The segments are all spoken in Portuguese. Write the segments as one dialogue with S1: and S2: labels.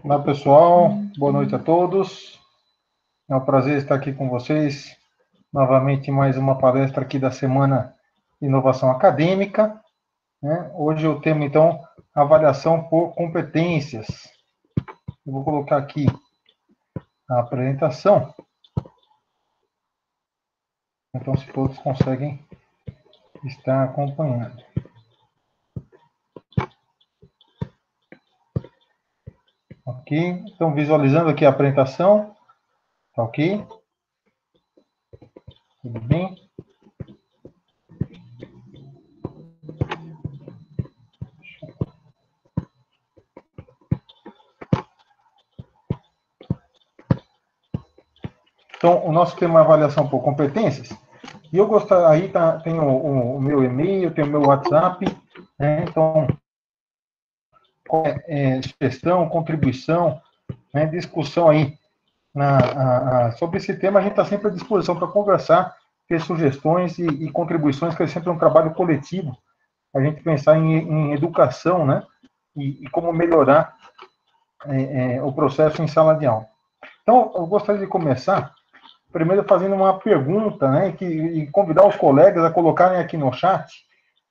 S1: Olá, pessoal. Boa noite a todos. É um prazer estar aqui com vocês. Novamente, mais uma palestra aqui da Semana de Inovação Acadêmica. Hoje o tema, então, avaliação por competências. Eu vou colocar aqui a apresentação. Então, se todos conseguem estar acompanhando. Ok? Então, visualizando aqui a apresentação. Tá ok? Tudo bem? Então, o nosso tema é avaliação por competências. E eu gostaria, aí tem o meu e-mail, tem o meu WhatsApp, então, sugestão, contribuição, discussão aí sobre esse tema, a gente está sempre à disposição para conversar, ter sugestões e contribuições, que é sempre um trabalho coletivo, a gente pensar em educação, né, e como melhorar o processo em sala de aula. Então, eu gostaria de começar primeiro fazendo uma pergunta, né, e convidar os colegas a colocarem aqui no chat,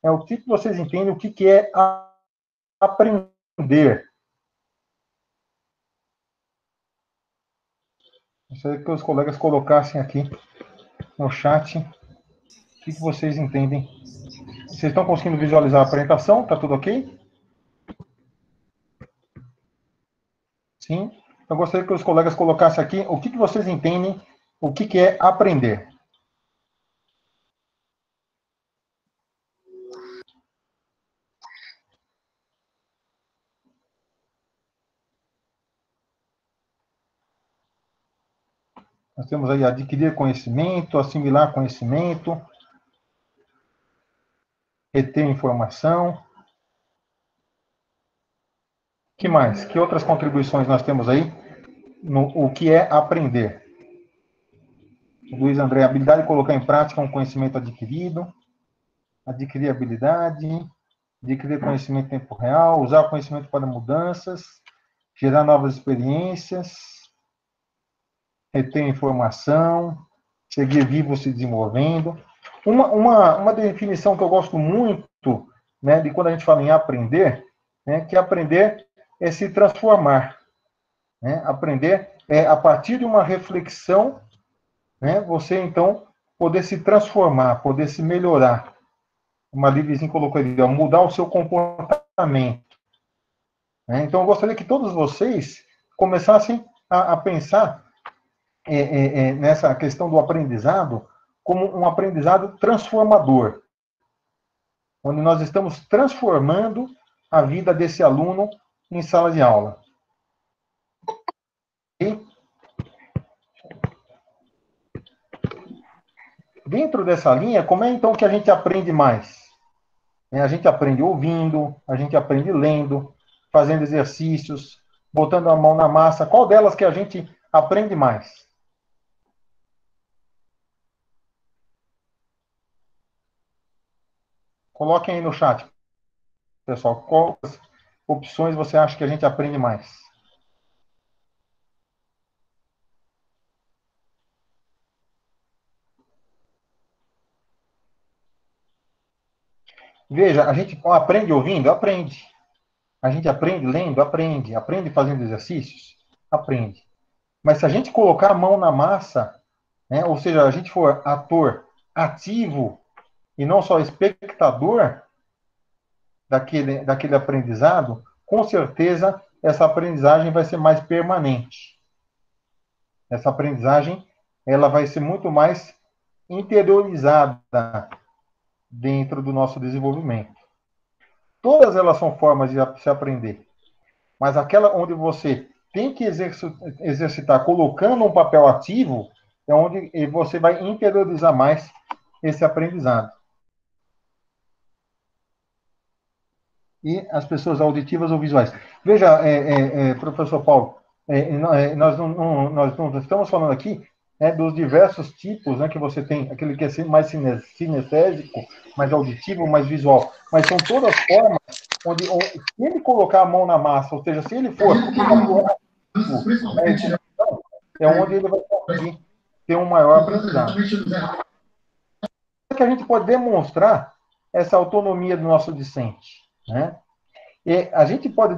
S1: o que vocês entendem, o que é aprender. Gostaria que os colegas colocassem aqui no chat o que vocês entendem. Vocês estão conseguindo visualizar a apresentação? Está tudo ok? Sim? Eu gostaria que os colegas colocassem aqui o que vocês entendem, o que é aprender. Nós temos aí adquirir conhecimento, assimilar conhecimento, reter informação. Que mais? Que outras contribuições nós temos aí? O que é aprender? Luiz André, habilidade de colocar em prática um conhecimento adquirido, adquirir habilidade, adquirir conhecimento em tempo real, usar o conhecimento para mudanças, gerar novas experiências, reter informação, seguir vivo se desenvolvendo. Uma definição que eu gosto muito, né, de quando a gente fala em aprender, né, que aprender é se transformar. Né? Aprender é, a partir de uma reflexão, né, você, então, poder se transformar, poder se melhorar. Uma livrezinha colocou ali, mudar o seu comportamento. Né? Então, eu gostaria que todos vocês começassem a pensar nessa questão do aprendizado como um aprendizado transformador, onde nós estamos transformando a vida desse aluno em sala de aula. E dentro dessa linha, como é então que a gente aprende mais? A gente aprende ouvindo, a gente aprende lendo, fazendo exercícios, botando a mão na massa. Qual delas que a gente aprende mais? Coloquem aí no chat, pessoal. Quais opções você acha que a gente aprende mais? Veja, a gente aprende ouvindo? Aprende. A gente aprende lendo? Aprende. Aprende fazendo exercícios? Aprende. Mas se a gente colocar a mão na massa, né, ou seja, a gente for ator ativo e não só espectador daquele aprendizado, com certeza essa aprendizagem vai ser mais permanente. Essa aprendizagem ela vai ser muito mais interiorizada dentro do nosso desenvolvimento. Todas elas são formas de se aprender, mas aquela onde você tem que exercitar colocando um papel ativo é onde você vai interiorizar mais esse aprendizado. E as pessoas auditivas ou visuais. Veja, professor Paulo, nós não estamos falando aqui dos diversos tipos, né, que você tem, aquele que é mais cinestésico, mais auditivo, mais visual, mas são todas formas onde se ele colocar a mão na massa, ou seja, se ele for é onde ele vai conseguir ter um maior aprendizado. Que a gente pode demonstrar essa autonomia do nosso discente, né? E a gente pode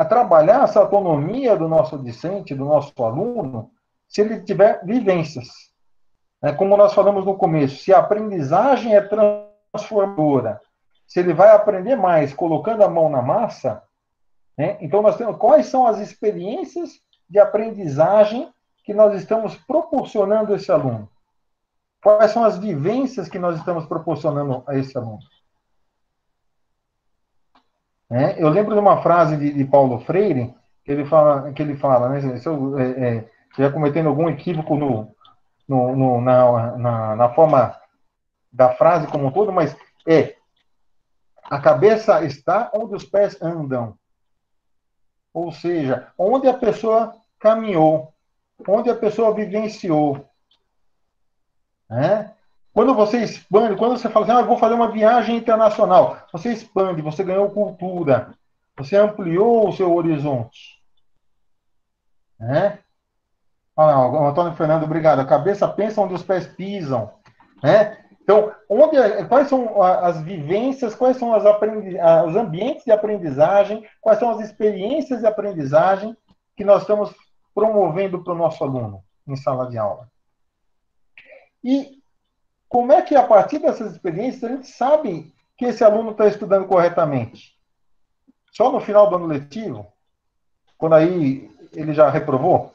S1: trabalhar essa autonomia do nosso discente, do nosso aluno, se ele tiver vivências. Né? Como nós falamos no começo, se a aprendizagem é transformadora, se ele vai aprender mais colocando a mão na massa, né? Então nós temos quais são as experiências de aprendizagem que nós estamos proporcionando a esse aluno? Quais são as vivências que nós estamos proporcionando a esse aluno? Eu lembro de uma frase de Paulo Freire, que ele fala, né, se eu estiver cometendo algum equívoco na forma da frase como um todo, mas a cabeça está onde os pés andam. Ou seja, onde a pessoa caminhou, onde a pessoa vivenciou. Né? Quando você expande, quando você fala assim, eu vou fazer uma viagem internacional, você expande, você ganhou cultura, você ampliou o seu horizonte. Né? O Antônio Fernando, obrigado. A cabeça pensa onde os pés pisam. Né? Então, quais são as vivências, quais são os ambientes de aprendizagem, quais são as experiências de aprendizagem que nós estamos promovendo para o nosso aluno em sala de aula? E como é que, a partir dessas experiências, a gente sabe que esse aluno está estudando corretamente? Só no final do ano letivo? Quando aí ele já reprovou?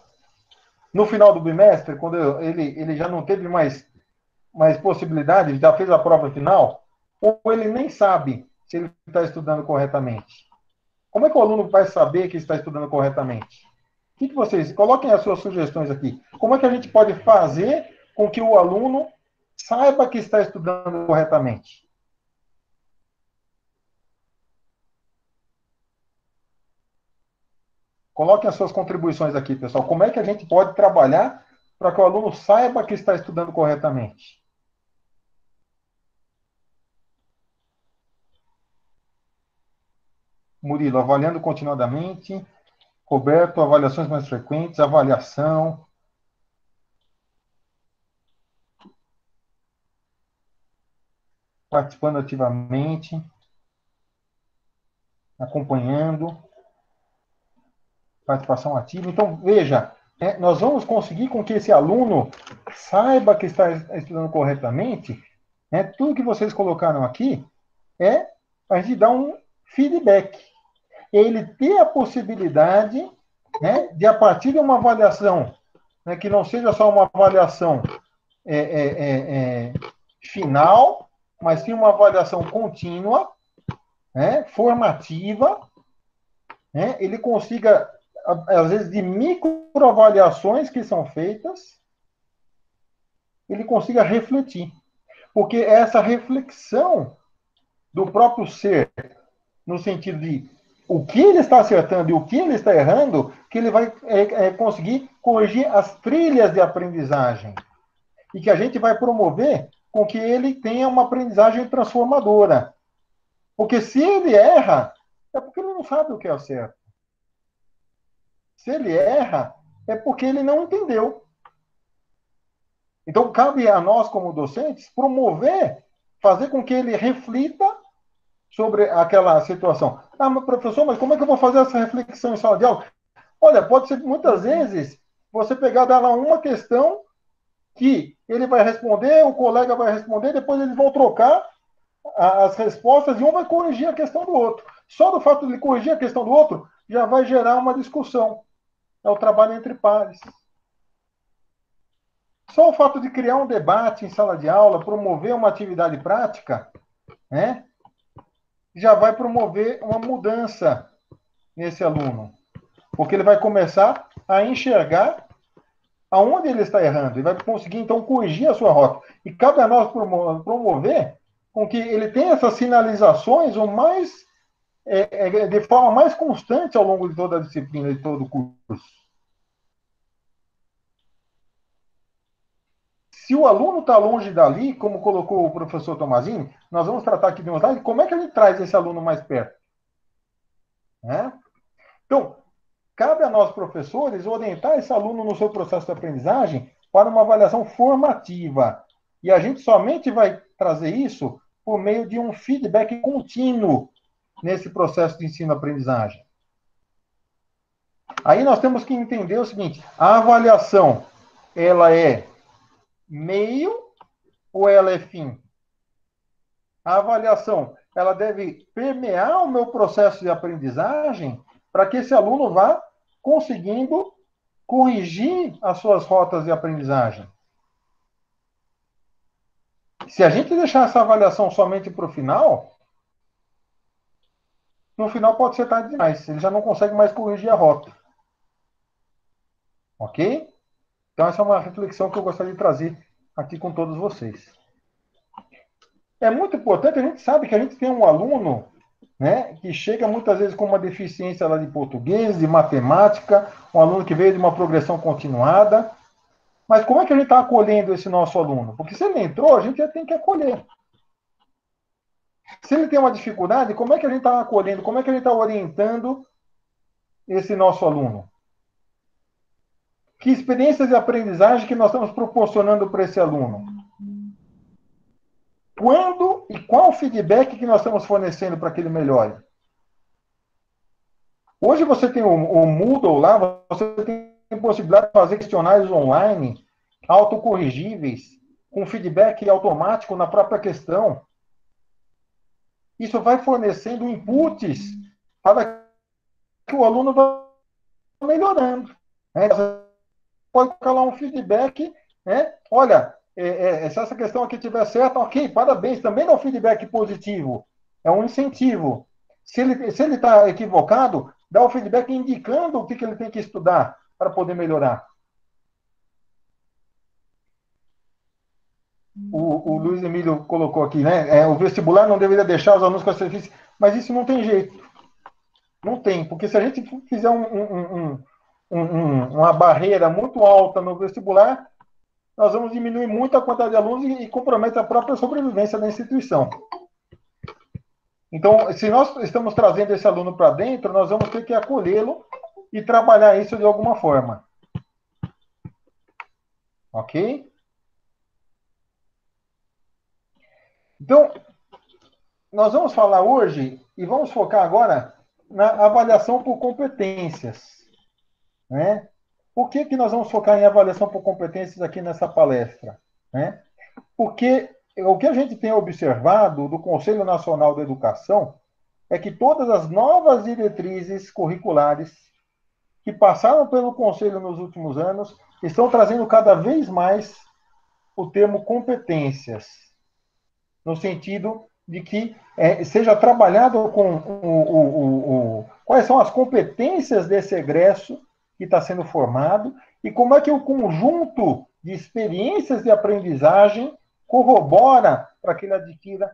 S1: No final do bimestre, quando ele já não teve mais possibilidade, já fez a prova final? Ou ele nem sabe se ele está estudando corretamente? Como é que o aluno vai saber que está estudando corretamente? O que vocês... Coloquem as suas sugestões aqui. Como é que a gente pode fazer com que o aluno saiba que está estudando corretamente? Coloquem as suas contribuições aqui, pessoal. Como é que a gente pode trabalhar para que o aluno saiba que está estudando corretamente? Murilo, avaliando continuadamente. Roberto, avaliações mais frequentes, avaliação. Participando ativamente. Acompanhando. Participação ativa. Então, veja, nós vamos conseguir com que esse aluno saiba que está estudando corretamente. Tudo que vocês colocaram aqui é a gente dar um feedback. Ele ter a possibilidade, de, a partir de uma avaliação, que não seja só uma avaliação final, mas sim uma avaliação contínua, formativa, ele consiga, às vezes, de microavaliações que são feitas, ele consiga refletir. Porque essa reflexão do próprio ser, no sentido de o que ele está acertando e o que ele está errando, que ele vai conseguir corrigir as trilhas de aprendizagem. E que a gente vai promover com que ele tenha uma aprendizagem transformadora. Porque se ele erra, é porque ele não sabe o que é o certo. Se ele erra, é porque ele não entendeu. Então, cabe a nós, como docentes, promover, fazer com que ele reflita sobre aquela situação. Mas, professor, mas como é que eu vou fazer essa reflexão em sala de aula? Olha, pode ser muitas vezes você pegar dela uma questão que ele vai responder, o colega vai responder, depois eles vão trocar as respostas e um vai corrigir a questão do outro. Só do fato de ele corrigir a questão do outro, já vai gerar uma discussão. É o trabalho entre pares. Só o fato de criar um debate em sala de aula, promover uma atividade prática, já vai promover uma mudança nesse aluno. Porque ele vai começar a enxergar aonde ele está errando. Ele vai conseguir, então, corrigir a sua rota. E cabe a nós promover com que ele tenha essas sinalizações de forma mais constante ao longo de toda a disciplina, de todo o curso. Se o aluno está longe dali, como colocou o professor Tomazini, nós vamos tratar aqui de uma slide, como é que a gente traz esse aluno mais perto? Então, cabe a nós, professores, orientar esse aluno no seu processo de aprendizagem para uma avaliação formativa. E a gente somente vai trazer isso por meio de um feedback contínuo nesse processo de ensino-aprendizagem. Aí nós temos que entender o seguinte: a avaliação, ela é meio ou ela é fim? A avaliação, ela deve permear o meu processo de aprendizagem para que esse aluno vá conseguindo corrigir as suas rotas de aprendizagem. Se a gente deixar essa avaliação somente para o final, no final pode ser tarde demais. Ele já não consegue mais corrigir a rota. Ok? Então, essa é uma reflexão que eu gostaria de trazer aqui com todos vocês. É muito importante, a gente sabe que a gente tem um aluno, né, que chega muitas vezes com uma deficiência lá de português, de matemática, um aluno que veio de uma progressão continuada. Mas como é que a gente está acolhendo esse nosso aluno? Porque se ele entrou, a gente já tem que acolher. Se ele tem uma dificuldade, como é que a gente está acolhendo? Como é que a gente está orientando esse nosso aluno? Que experiências de aprendizagem que nós estamos proporcionando para esse aluno? Quando e qual feedback que nós estamos fornecendo para que ele melhore? Hoje você tem o Moodle lá, você tem possibilidade de fazer questionários online, autocorrigíveis, com feedback automático na própria questão. Isso vai fornecendo inputs para que o aluno vá melhorando. Né? Você pode colocar lá um feedback, né? Olha, se essa questão aqui estiver certa, ok, parabéns, também é um feedback positivo, é um incentivo. Se ele está equivocado, dá o feedback indicando o que ele tem que estudar para poder melhorar. O Luiz Emílio colocou aqui, né? O vestibular não deveria deixar os alunos com essa difícil, mas isso não tem jeito. Não tem, porque se a gente fizer uma barreira muito alta no vestibular, nós vamos diminuir muito a quantidade de alunos e compromete a própria sobrevivência da instituição. Então, se nós estamos trazendo esse aluno para dentro, nós vamos ter que acolhê-lo e trabalhar isso de alguma forma. Ok? Então, nós vamos falar hoje e vamos focar agora na avaliação por competências. Né? Por que nós vamos focar em avaliação por competências aqui nessa palestra? Né? Porque o que a gente tem observado do Conselho Nacional de Educação é que todas as novas diretrizes curriculares que passaram pelo Conselho nos últimos anos estão trazendo cada vez mais o termo competências, no sentido de que seja trabalhado com quais são as competências desse egresso que está sendo formado e como é que o conjunto de experiências de aprendizagem corrobora para que ele adquira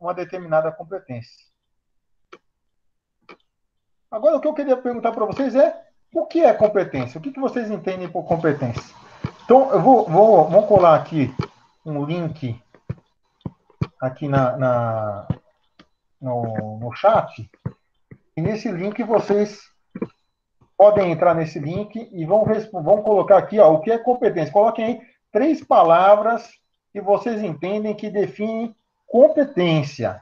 S1: uma determinada competência. Agora, o que eu queria perguntar para vocês é o que é competência? O que vocês entendem por competência? Então, eu vou colar aqui um link aqui no chat, e nesse link vocês podem entrar nesse link e vão colocar aqui o que é competência. Coloquem aí 3 palavras que vocês entendem que definem competência.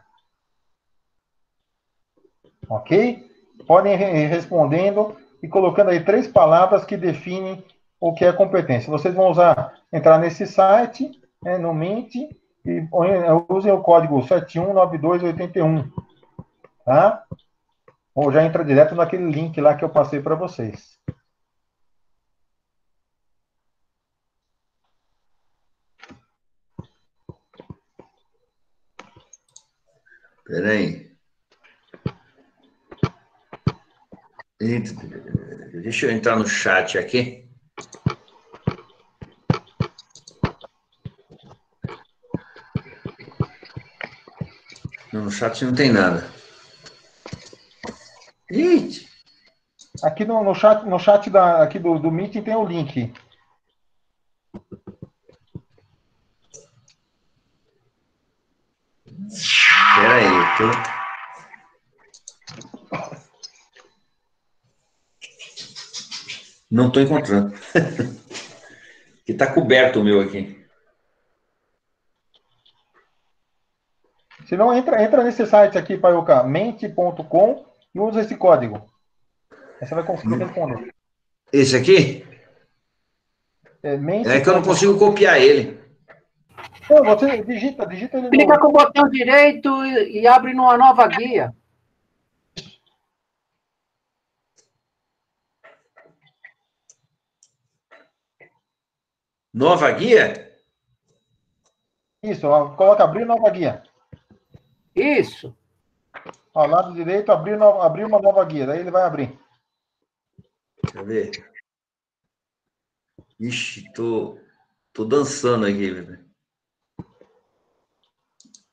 S1: Ok? Podem ir respondendo e colocando aí 3 palavras que definem o que é competência. Vocês vão entrar nesse site, né, no Mint, e usem o código 719281. Tá? Ou já entra direto naquele link lá que eu passei para vocês.
S2: Espera aí. Deixa eu entrar no chat aqui. Não, no chat não tem nada. Gente!
S1: Aqui no chat aqui do Meeting tem o link.
S2: Espera aí, Não estou encontrando. Que está coberto o meu aqui.
S1: Se não, entra nesse site aqui, Paioca, mente.com e usa esse código. Aí você vai conseguir responder.
S2: Esse aqui? É que eu não consigo copiar ele.
S1: Não, você digita ele
S3: Clica
S1: no...
S3: com o botão direito e abre numa nova guia.
S2: Nova guia?
S1: Isso, ó, coloca abrir nova guia.
S3: Isso.
S1: Ao lado direito, abrir uma nova guia. Daí ele vai abrir.
S2: Deixa eu ver. Ixi, tô dançando aqui. Velho.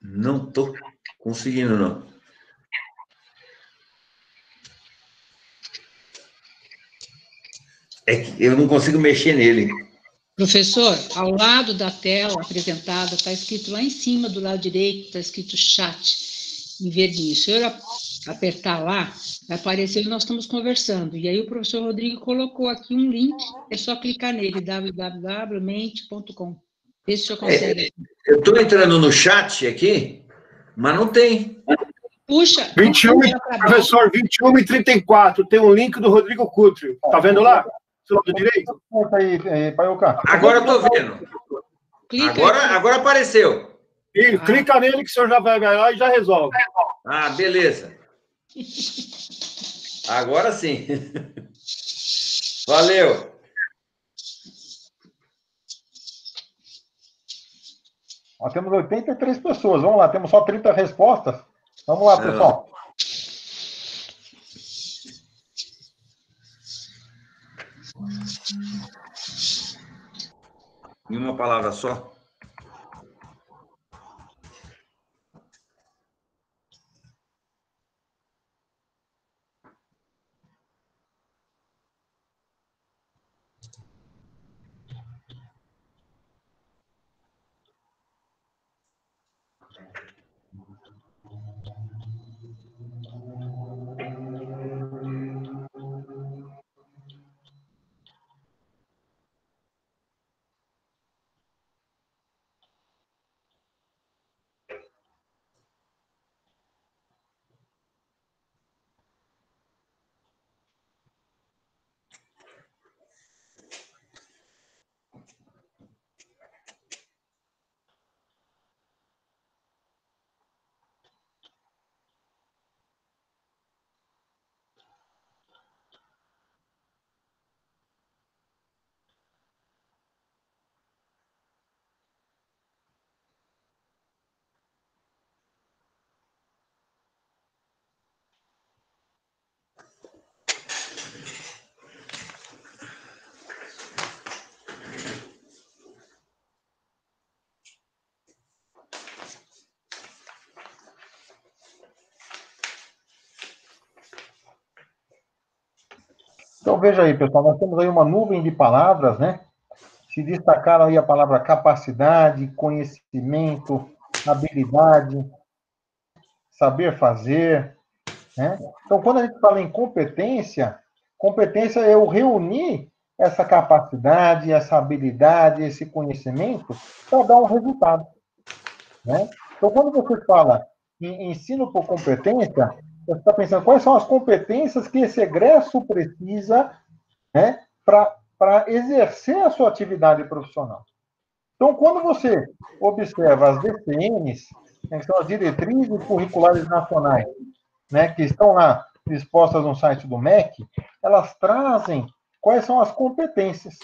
S2: Não tô conseguindo, não. É que eu não consigo mexer nele.
S4: Professor, ao lado da tela apresentada, está escrito lá em cima, do lado direito, está escrito chat, em verdinho. Se eu apertar lá, vai aparecer que nós estamos conversando. E aí o professor Rodrigo colocou aqui um link, é só clicar nele, www.mente.com. Vê se o senhor consegue.
S2: Eu estou entrando no chat aqui, mas não tem.
S4: Puxa,
S5: 21, professor, 21h34, tem um link do Rodrigo Cutri. Tá vendo lá? Do lado direito?
S1: Aí, Paioca.
S2: Agora eu estou vendo. Agora apareceu.
S5: E clica nele que o senhor já vai lá e já resolve.
S2: Ah, beleza. Agora sim. Valeu.
S1: Nós temos 83 pessoas. Vamos lá, temos só 30 respostas. Vamos lá, pessoal.
S2: Em uma palavra só?
S1: Então, veja aí, pessoal, nós temos aí uma nuvem de palavras, né? Se destacaram aí a palavra capacidade, conhecimento, habilidade, saber fazer, né? Então, quando a gente fala em competência, competência é eu reunir essa capacidade, essa habilidade, esse conhecimento para dar um resultado, né? Então, quando você fala em ensino por competência, você está pensando quais são as competências que esse egresso precisa, né, para exercer a sua atividade profissional. Então, quando você observa as DCNs, né, que são as diretrizes curriculares nacionais, né, que estão lá expostas no site do MEC, elas trazem quais são as competências.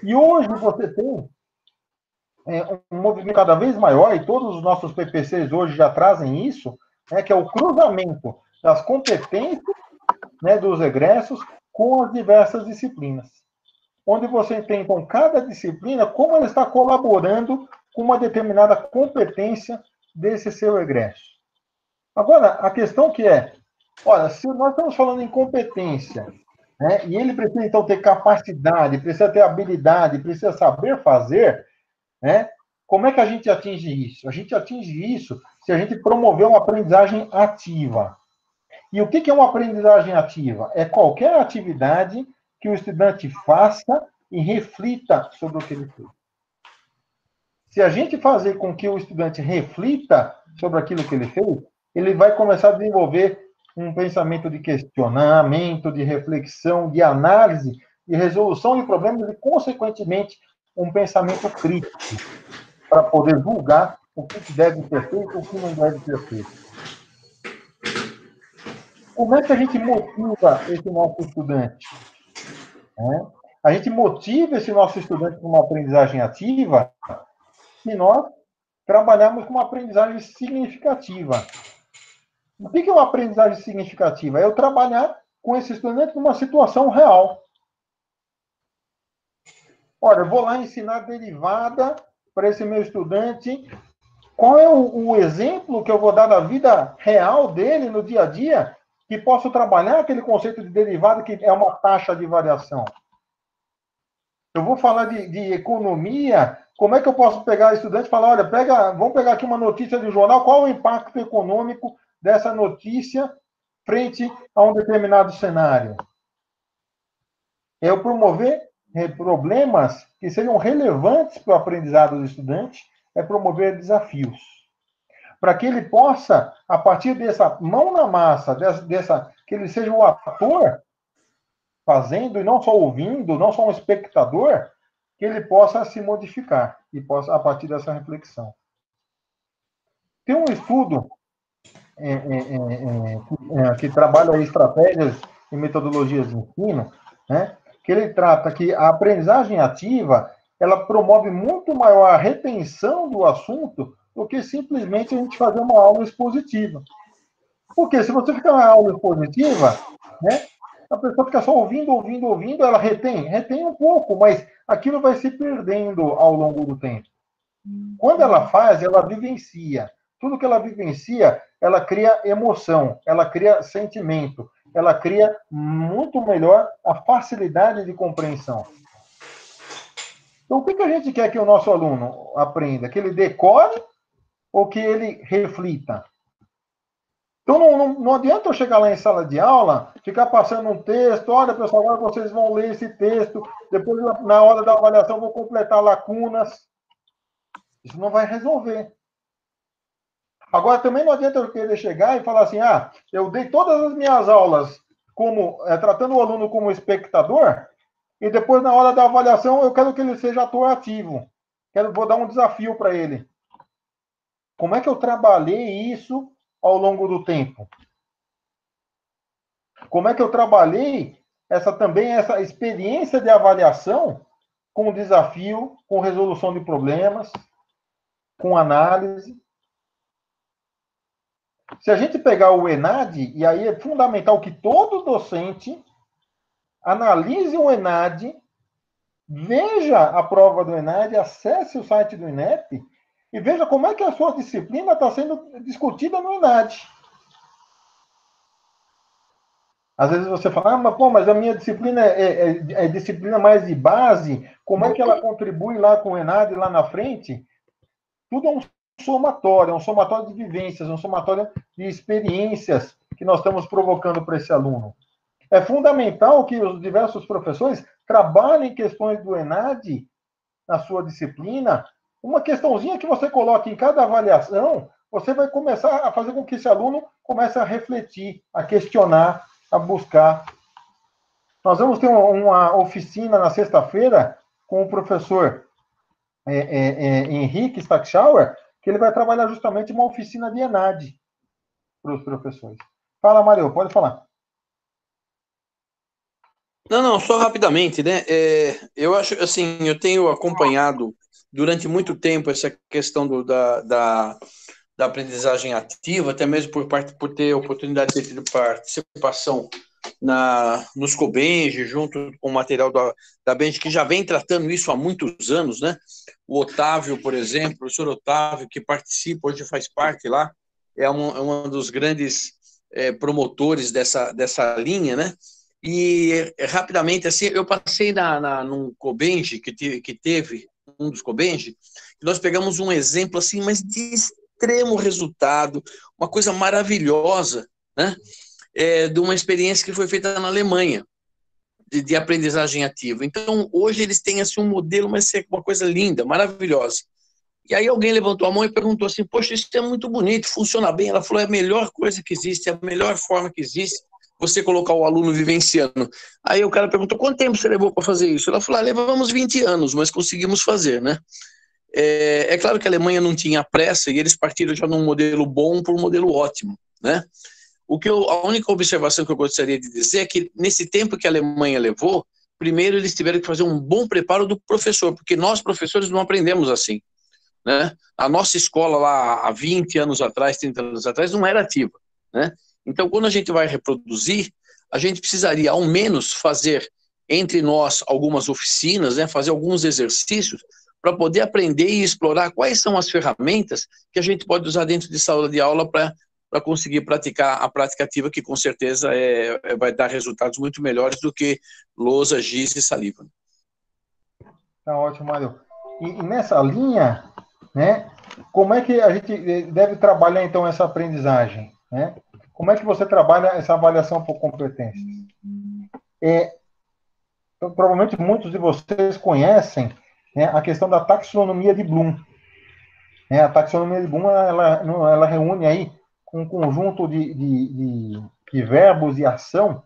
S1: E hoje você tem um movimento cada vez maior, e todos os nossos PPCs hoje já trazem isso, né, que é o cruzamento das competências, né, dos egressos com as diversas disciplinas. Onde você tem, então, cada disciplina, como ela está colaborando com uma determinada competência desse seu egresso. Agora, a questão que é, olha, se nós estamos falando em competência, né, e ele precisa, então, ter capacidade, precisa ter habilidade, precisa saber fazer, né, como é que a gente atinge isso? A gente atinge isso se a gente promover uma aprendizagem ativa. E o que é uma aprendizagem ativa? É qualquer atividade que o estudante faça e reflita sobre o que ele fez. Se a gente fazer com que o estudante reflita sobre aquilo que ele fez, ele vai começar a desenvolver um pensamento de questionamento, de reflexão, de análise, de resolução de problemas e, consequentemente, um pensamento crítico para poder julgar o que deve ser feito e o que não deve ser feito. Como é que a gente motiva esse nosso estudante? A gente motiva esse nosso estudante com uma aprendizagem ativa se nós trabalharmos com uma aprendizagem significativa. O que é uma aprendizagem significativa? É eu trabalhar com esse estudante numa situação real. Olha, eu vou lá ensinar derivada para esse meu estudante. Qual é o exemplo que eu vou dar da vida real dele no dia a dia que posso trabalhar aquele conceito de derivada que é uma taxa de variação? Eu vou falar de economia. Como é que eu posso pegar estudante e falar, olha, vamos pegar aqui uma notícia de jornal, qual o impacto econômico dessa notícia frente a um determinado cenário? É eu promover problemas que sejam relevantes para o aprendizado do estudante, é promover desafios. Para que ele possa, a partir dessa mão na massa, que ele seja o ator fazendo e não só ouvindo, não só um espectador, que ele possa se modificar e possa, a partir dessa reflexão. Tem um estudo que trabalha estratégias e metodologias de ensino, né, que ele trata que a aprendizagem ativa ela promove muito maior a retenção do assunto do que simplesmente a gente fazer uma aula expositiva. Porque se você ficar na aula expositiva, né, a pessoa fica só ouvindo, ela retém um pouco, mas aquilo vai se perdendo ao longo do tempo. Quando ela faz, ela vivencia. Tudo que ela vivencia, ela cria emoção, ela cria sentimento, ela cria muito melhor a facilidade de compreensão. Então, o que a gente quer que o nosso aluno aprenda? Que ele decore ou que ele reflita? Então, não adianta eu chegar lá em sala de aula, ficar passando um texto, olha, pessoal, agora vocês vão ler esse texto, depois, na hora da avaliação, eu vou completar lacunas. Isso não vai resolver. Agora, também não adianta eu querer chegar e falar assim, eu dei todas as minhas aulas tratando o aluno como espectador, e depois, na hora da avaliação, eu quero que ele seja ator ativo. Vou dar um desafio para ele. Como é que eu trabalhei isso ao longo do tempo? Como é que eu trabalhei essa experiência de avaliação com desafio, com resolução de problemas, com análise? Se a gente pegar o ENAD, e aí é fundamental que todo docente analise o ENAD, veja a prova do ENAD, acesse o site do INEP e veja como é que a sua disciplina está sendo discutida no ENAD. Às vezes você fala, mas a minha disciplina é disciplina mais de base, como é que ela contribui lá com o ENAD lá na frente? Tudo é um somatório de vivências, um somatório de experiências que nós estamos provocando para esse aluno. É fundamental que os diversos professores trabalhem questões do ENAD na sua disciplina. Uma questãozinha que você coloca em cada avaliação, você vai começar a fazer com que esse aluno comece a refletir, a questionar, a buscar. Nós vamos ter uma oficina na sexta-feira com o professor Henrique Stackschauer, que ele vai trabalhar justamente uma oficina de ENAD para os professores. Fala, Mário, pode falar.
S2: Não, só rapidamente, né? Eu acho, assim, eu tenho acompanhado durante muito tempo essa questão da aprendizagem ativa, até mesmo por ter oportunidade de ter participação nos Cobenji, junto com o material da Benji, que já vem tratando isso há muitos anos, né? O Otávio, por exemplo, o professor Otávio, que participa, hoje faz parte lá, é um dos grandes promotores dessa linha, né? E, rapidamente, assim, eu passei num Cobenji, que teve um dos Cobenji, e nós pegamos um exemplo, assim, mas de extremo resultado, uma coisa maravilhosa, né? De uma experiência que foi feita na Alemanha. de aprendizagem ativa. Então, hoje eles têm assim, um modelo, mas é uma coisa linda, maravilhosa. E aí alguém levantou a mão e perguntou assim, poxa, isso é muito bonito, funciona bem. Ela falou, é a melhor coisa que existe, é a melhor forma que existe, você colocar o aluno vivenciando. Aí o cara perguntou, quanto tempo você levou para fazer isso? Ela falou, levamos 20 anos, mas conseguimos fazer, né? É claro que a Alemanha não tinha pressa e eles partiram já num modelo bom por um modelo ótimo, né? A única observação que eu gostaria de dizer é que nesse tempo que a Alemanha levou, primeiro eles tiveram que fazer um bom preparo do professor, porque nós, professores, não aprendemos assim, né? A nossa escola lá há 20 anos atrás, 30 anos atrás, não era ativa, né? Então, quando a gente vai reproduzir, a gente precisaria, ao menos, fazer entre nós algumas oficinas, né? Fazer alguns exercícios para poder aprender e explorar quais são as ferramentas que a gente pode usar dentro de sala de aula para conseguir praticar a prática ativa, que com certeza vai dar resultados muito melhores do que lousa, giz e saliva.
S1: Tá ótimo, Mário. E nessa linha, né, como é que a gente deve trabalhar, então, essa aprendizagem? Né? Como é que você trabalha essa avaliação por competências? Então, provavelmente muitos de vocês conhecem, né, a questão da taxonomia de Bloom. A taxonomia de Bloom, ela reúne aí um conjunto de verbos e ação,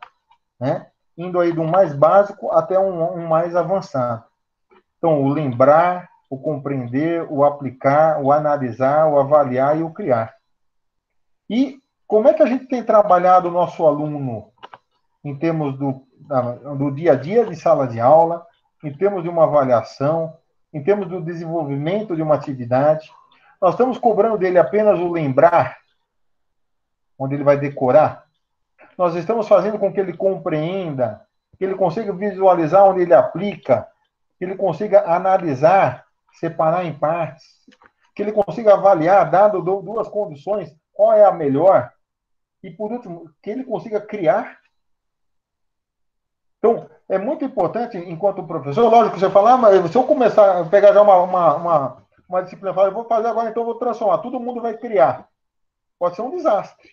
S1: né, indo aí do mais básico até um mais avançado. Então, o lembrar, o compreender, o aplicar, o analisar, o avaliar e o criar. E como é que a gente tem trabalhado o nosso aluno em termos do dia a dia de sala de aula, em termos de uma avaliação, em termos do desenvolvimento de uma atividade? Nós estamos cobrando dele apenas o lembrar, onde ele vai decorar? Nós estamos fazendo com que ele compreenda, que ele consiga visualizar onde ele aplica, que ele consiga analisar, separar em partes, que ele consiga avaliar, dado duas condições, qual é a melhor, e, por último, que ele consiga criar. Então, é muito importante, enquanto professor, lógico, você fala, mas se eu começar a pegar já uma disciplina, eu vou fazer agora, então eu vou transformar, todo mundo vai criar. Pode ser um desastre.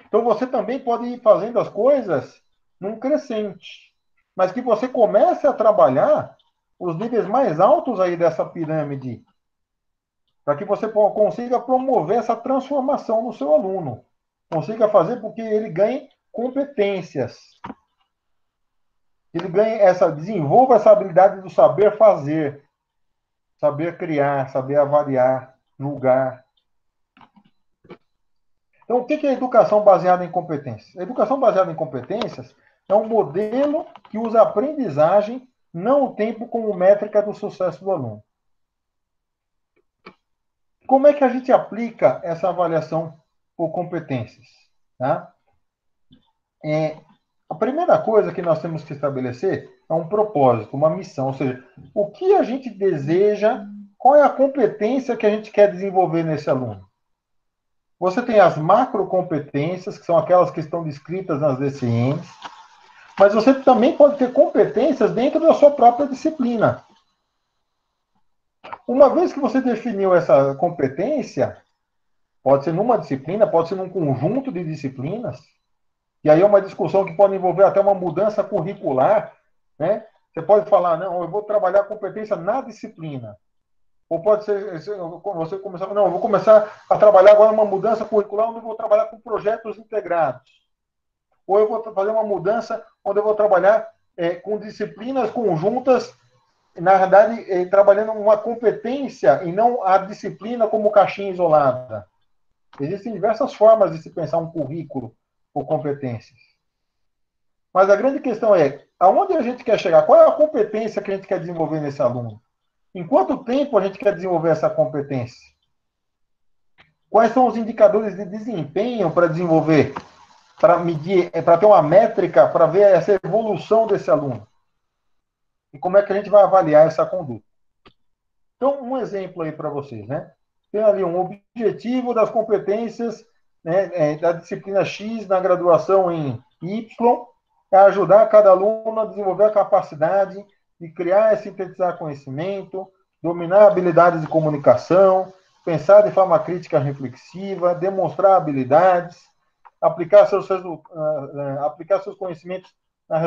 S1: Então, você também pode ir fazendo as coisas num crescente, mas que você comece a trabalhar os níveis mais altos aí dessa pirâmide, para que você consiga promover essa transformação no seu aluno, consiga fazer com que ele ganhe competências, ele desenvolva essa habilidade do saber fazer, saber criar, saber avaliar, julgar. Então, o que é a educação baseada em competências? A educação baseada em competências é um modelo que usa a aprendizagem, não o tempo, como métrica do sucesso do aluno. Como é que a gente aplica essa avaliação por competências? Tá? A primeira coisa que nós temos que estabelecer é um propósito, uma missão, ou seja, o que a gente deseja, qual é a competência que a gente quer desenvolver nesse aluno. Você tem as macrocompetências, que são aquelas que estão descritas nas DCMs, mas você também pode ter competências dentro da sua própria disciplina. Uma vez que você definiu essa competência, pode ser numa disciplina, pode ser num conjunto de disciplinas, e aí é uma discussão que pode envolver até uma mudança curricular, né? Você pode falar, não, eu vou trabalhar a competência na disciplina. Ou pode ser, você começar, não, eu vou começar a trabalhar agora uma mudança curricular onde eu vou trabalhar com projetos integrados. Ou eu vou fazer uma mudança onde eu vou trabalhar com disciplinas conjuntas, na verdade, trabalhando uma competência e não a disciplina como caixinha isolada. Existem diversas formas de se pensar um currículo por competências. Mas a grande questão é, aonde a gente quer chegar? Qual é a competência que a gente quer desenvolver nesse aluno? Em quanto tempo a gente quer desenvolver essa competência? Quais são os indicadores de desempenho para desenvolver, para medir, para ter uma métrica, para ver essa evolução desse aluno? E como é que a gente vai avaliar essa conduta? Então, um exemplo aí para vocês, né? Tem ali um objetivo das competências, né, da disciplina X na graduação em Y, é ajudar cada aluno a desenvolver a capacidade de criar e sintetizar conhecimento, dominar habilidades de comunicação, pensar de forma crítica reflexiva, demonstrar habilidades, aplicar seus conhecimentos na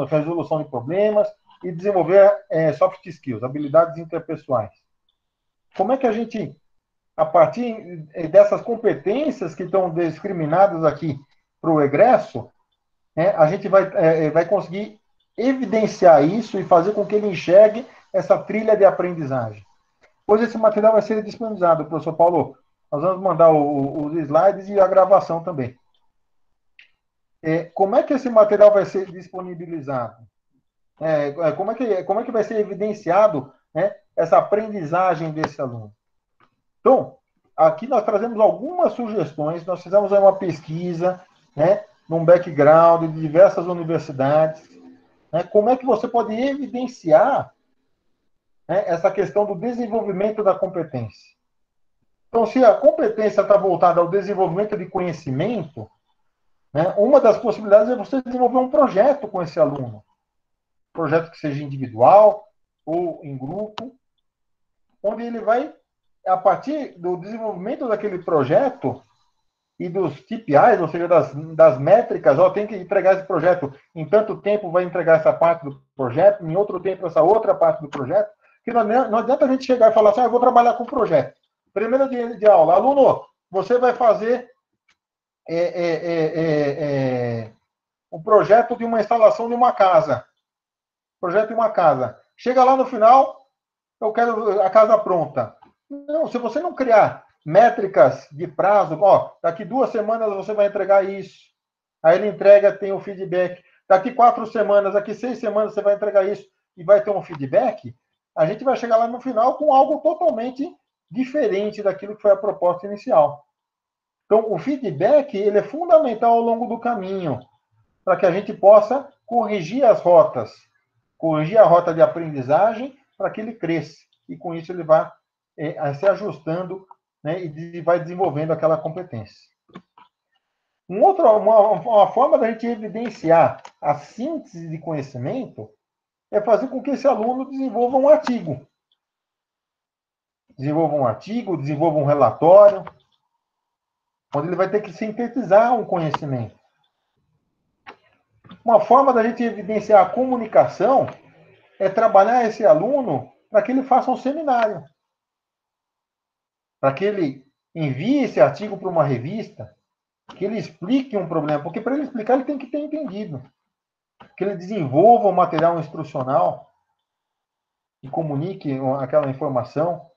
S1: resolução de problemas e desenvolver soft skills, habilidades interpessoais. Como é que a gente, a partir dessas competências que estão discriminadas aqui para o egresso, a gente vai conseguir evidenciar isso e fazer com que ele enxergue essa trilha de aprendizagem. Hoje esse material vai ser disponibilizado, professor Paulo. Nós vamos mandar os slides e a gravação também. Como é que esse material vai ser disponibilizado? Como é que vai ser evidenciado, né, essa aprendizagem desse aluno? Então, aqui nós trazemos algumas sugestões. Nós fizemos uma pesquisa, né, num background de diversas universidades. Né, como é que você pode evidenciar, né, essa questão do desenvolvimento da competência? Então, se a competência está voltada ao desenvolvimento de conhecimento, né, uma das possibilidades é você desenvolver um projeto com esse aluno. Projeto que seja individual ou em grupo, onde ele vai, a partir do desenvolvimento daquele projeto e dos KPIs, ou seja, das métricas, tem que entregar esse projeto em tanto tempo, vai entregar essa parte do projeto, em outro tempo essa outra parte do projeto, que não adianta a gente chegar e falar assim, eu vou trabalhar com o projeto. Primeiro dia de aula, aluno, você vai fazer um projeto de uma instalação de uma casa. Projeto de uma casa. Chega lá no final, eu quero a casa pronta. Não, se você não criar métricas de prazo, daqui 2 semanas você vai entregar isso. Aí ele entrega, tem o feedback. Daqui 4 semanas, daqui 6 semanas você vai entregar isso e vai ter um feedback. A gente vai chegar lá no final com algo totalmente diferente daquilo que foi a proposta inicial. Então, o feedback ele é fundamental ao longo do caminho, para que a gente possa corrigir as rotas, corrigir a rota de aprendizagem para que ele cresça. E com isso ele vai se ajustando, né, e vai desenvolvendo aquela competência. Uma forma da gente evidenciar a síntese de conhecimento é fazer com que esse aluno desenvolva um artigo. Desenvolva um relatório, onde ele vai ter que sintetizar um conhecimento. Uma forma da gente evidenciar a comunicação é trabalhar esse aluno para que ele faça um seminário, para que ele envie esse artigo para uma revista, que ele explique um problema, porque para ele explicar ele tem que ter entendido, que ele desenvolva um material instrucional e comunique aquela informação.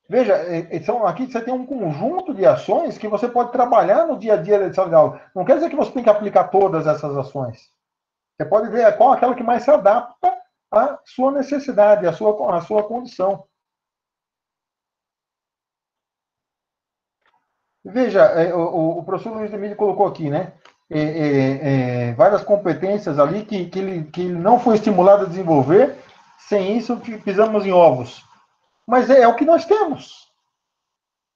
S1: Veja, aqui você tem um conjunto de ações que você pode trabalhar no dia a dia da sala de aula. Não quer dizer que você tem que aplicar todas essas ações. Você pode ver qual aquela que mais se adapta à sua necessidade, à sua condição. Veja, o professor Luiz Emílio colocou aqui, né? Várias competências ali que ele não foi estimulado a desenvolver. Sem isso, pisamos em ovos. Mas é o que nós temos,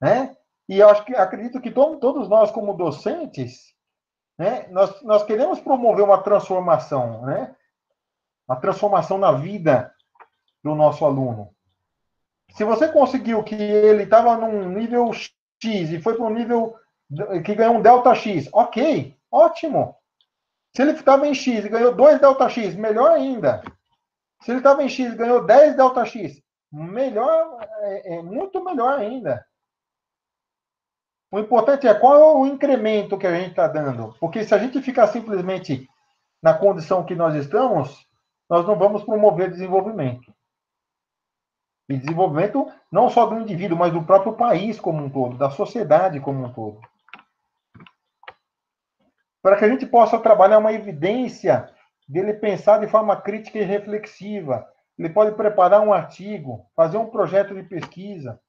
S1: né? E eu acredito que todos nós, como docentes, né, nós queremos promover uma transformação, né? Uma transformação na vida do nosso aluno. Se você conseguiu que ele estava num nível X e foi para um nível que ganhou um delta X, ok, ótimo. Se ele estava em X e ganhou 2 delta X, melhor ainda. Se ele estava em X e ganhou 10 delta X, melhor, muito melhor ainda. O importante é qual é o incremento que a gente está dando. Porque se a gente ficar simplesmente na condição que nós estamos, nós não vamos promover desenvolvimento. E desenvolvimento não só do indivíduo, mas do próprio país como um todo, da sociedade como um todo. Para que a gente possa trabalhar uma evidência dele pensar de forma crítica e reflexiva, ele pode preparar um artigo, fazer um projeto de pesquisa,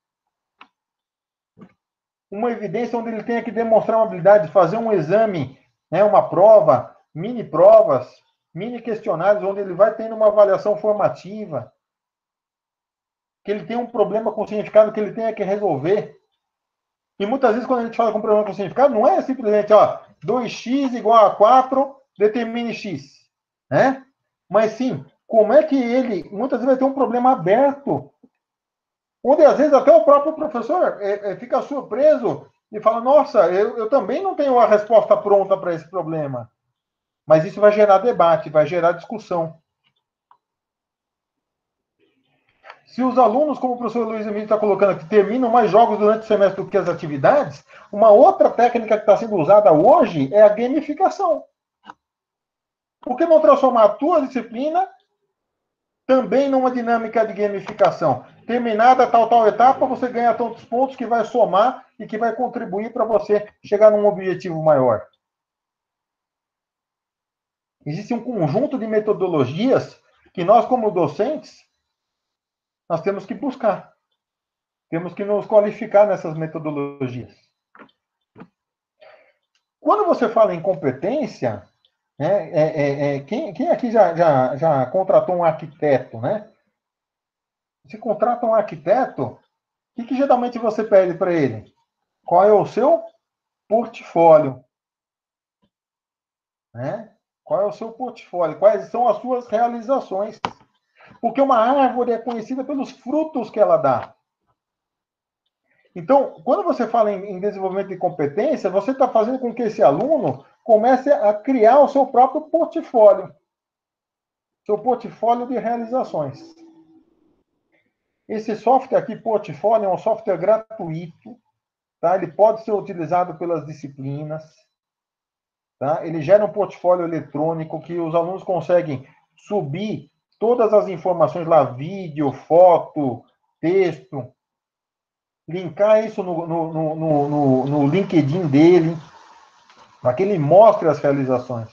S1: uma evidência onde ele tenha que demonstrar uma habilidade, fazer um exame, né, uma prova, mini provas, mini questionários, onde ele vai tendo uma avaliação formativa, que ele tem um problema com significado que ele tenha que resolver. E muitas vezes, quando a gente fala com problema com significado, não é simplesmente 2x igual a 4, determine x. Né? Mas sim, como é que ele, muitas vezes, vai ter um problema aberto, onde às vezes até o próprio professor fica surpreso e fala, nossa, eu também não tenho a resposta pronta para esse problema. Mas isso vai gerar debate, vai gerar discussão. Se os alunos, como o professor Luiz Emílio está colocando aqui, terminam mais jogos durante o semestre do que as atividades, uma outra técnica que está sendo usada hoje é a gamificação. Por que não transformar a tua disciplina também numa dinâmica de gamificação? Terminada tal etapa, você ganha tantos pontos que vai somar e que vai contribuir para você chegar num objetivo maior. Existe um conjunto de metodologias que nós, como docentes, nós temos que buscar. Temos que nos qualificar nessas metodologias. Quando você fala em competência, né, quem aqui já contratou um arquiteto, né? Você contrata um arquiteto, o que geralmente você pede para ele? Qual é o seu portfólio? Né? Qual é o seu portfólio? Quais são as suas realizações? Porque uma árvore é conhecida pelos frutos que ela dá. Então, quando você fala em desenvolvimento de competência, você está fazendo com que esse aluno comece a criar o seu próprio portfólio. Seu portfólio de realizações. Esse software aqui, Portfólio, é um software gratuito. Tá? Ele pode ser utilizado pelas disciplinas. Tá? Ele gera um portfólio eletrônico que os alunos conseguem subir todas as informações lá, vídeo, foto, texto, linkar isso no LinkedIn dele, para que ele mostre as realizações.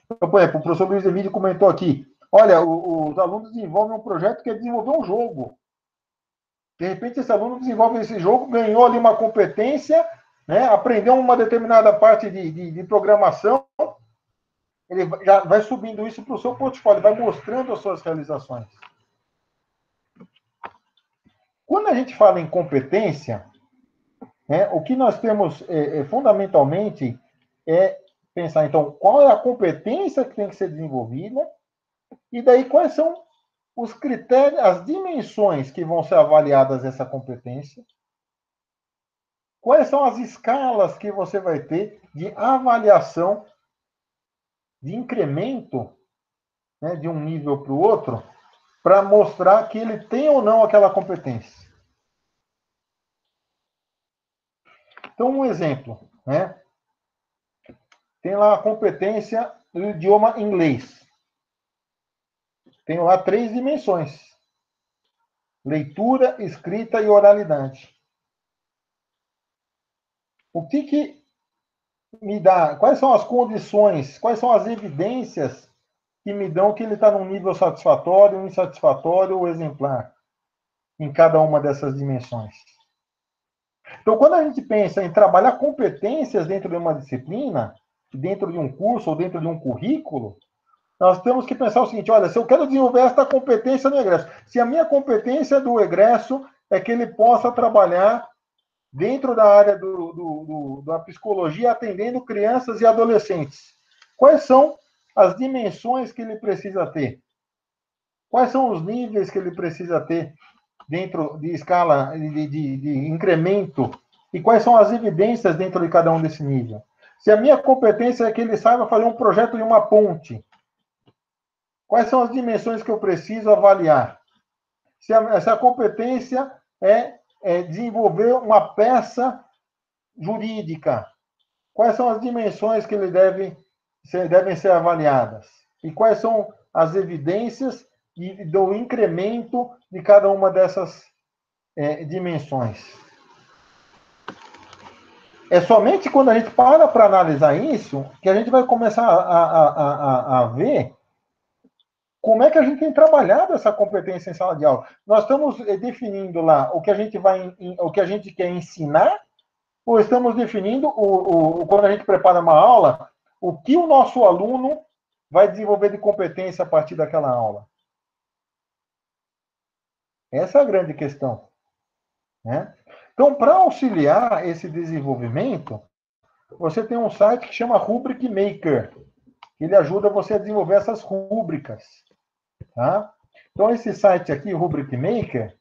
S1: Então, por exemplo, o professor Luiz Emílio comentou aqui, olha, os alunos desenvolvem um projeto que é desenvolver um jogo. De repente, esse aluno desenvolve esse jogo, ganhou ali uma competência, né, aprendeu uma determinada parte de programação, ele já vai subindo isso para o seu portfólio, vai mostrando as suas realizações. Quando a gente fala em competência, né, o que nós temos fundamentalmente é pensar, então, qual é a competência que tem que ser desenvolvida, e daí quais são os critérios, as dimensões que vão ser avaliadas essa competência, quais são as escalas que você vai ter de avaliação, de incremento, né, de um nível para o outro, para mostrar que ele tem ou não aquela competência. Então, um exemplo, né? Tem lá a competência do idioma inglês. Tem lá 3 dimensões: leitura, escrita e oralidade. O que me dá? Quais são as condições? Quais são as evidências que me dão que ele está num nível satisfatório, insatisfatório ou exemplar em cada uma dessas dimensões? Então, quando a gente pensa em trabalhar competências dentro de uma disciplina, dentro de um curso ou dentro de um currículo, nós temos que pensar o seguinte: olha, se eu quero desenvolver esta competência no egresso, se a minha competência do egresso é que ele possa trabalhar dentro da área da psicologia, atendendo crianças e adolescentes, quais são as dimensões que ele precisa ter? Quais são os níveis que ele precisa ter dentro de escala de incremento? E quais são as evidências dentro de cada um desse nível? Se a minha competência é que ele saiba fazer um projeto de uma ponte, quais são as dimensões que eu preciso avaliar? Se a competência é desenvolver uma peça jurídica, quais são as dimensões que ele devem ser avaliadas? E quais são as evidências do incremento de cada uma dessas dimensões? É somente quando a gente para analisar isso que a gente vai começar a ver como é que a gente tem trabalhado essa competência em sala de aula. Nós estamos definindo lá o que a gente quer ensinar, ou estamos definindo, quando a gente prepara uma aula, o que o nosso aluno vai desenvolver de competência a partir daquela aula? Essa é a grande questão, né? Então, para auxiliar esse desenvolvimento, você tem um site que chama Rubric Maker. Ele ajuda você a desenvolver essas rúbricas. Tá? Então, esse site aqui, Rubric Maker,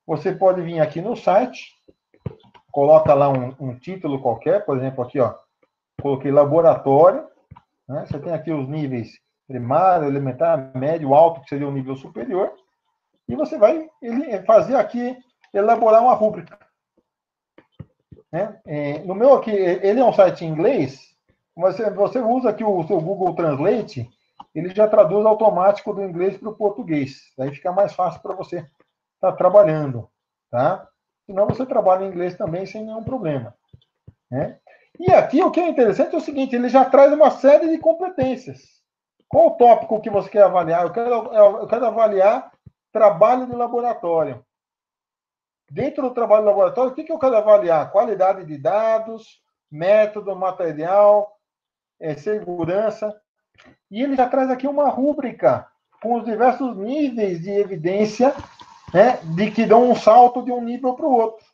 S1: você pode vir aqui no site, coloca lá um título qualquer, por exemplo, aqui, ó, coloquei laboratório, né? Você tem aqui os níveis primário, elementar, médio, alto, que seria o nível superior, e você vai fazer aqui, elaborar uma rúbrica. Né? No meu aqui, ele é um site em inglês, mas você usa aqui o seu Google Translate, ele já traduz automático do inglês para o português. Daí fica mais fácil para você estar trabalhando. Tá? Senão você trabalha em inglês também sem nenhum problema. Né? E aqui o que é interessante é o seguinte, ele já traz uma série de competências. Qual o tópico que você quer avaliar? Eu quero avaliar trabalho de laboratório. Dentro do trabalho de laboratório, o que eu quero avaliar? Qualidade de dados, método, material, segurança. E ele já traz aqui uma rúbrica com os diversos níveis de evidência, né, de que dão um salto de um nível para o outro.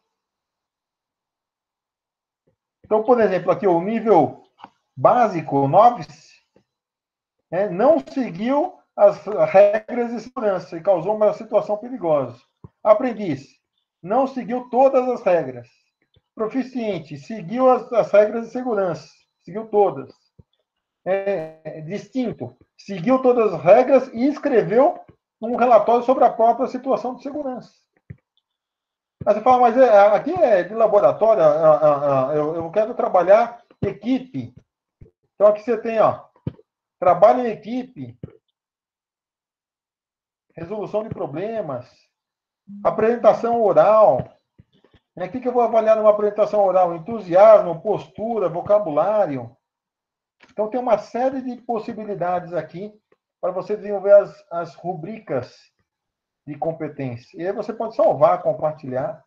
S1: Então, por exemplo, aqui o nível básico, o NOVIS, né, não seguiu as regras de segurança e causou uma situação perigosa. Aprendiz, não seguiu todas as regras. Proficiente, seguiu as regras de segurança, seguiu todas. Distinto, seguiu todas as regras e escreveu um relatório sobre a própria situação de segurança. Aí você fala, mas aqui é de laboratório, eu quero trabalhar equipe. Então aqui você tem, ó, trabalho em equipe, resolução de problemas, apresentação oral. O que eu vou avaliar numa apresentação oral? Entusiasmo, postura, vocabulário. Então, tem uma série de possibilidades aqui para você desenvolver as rubricas de competência. E aí você pode salvar, compartilhar,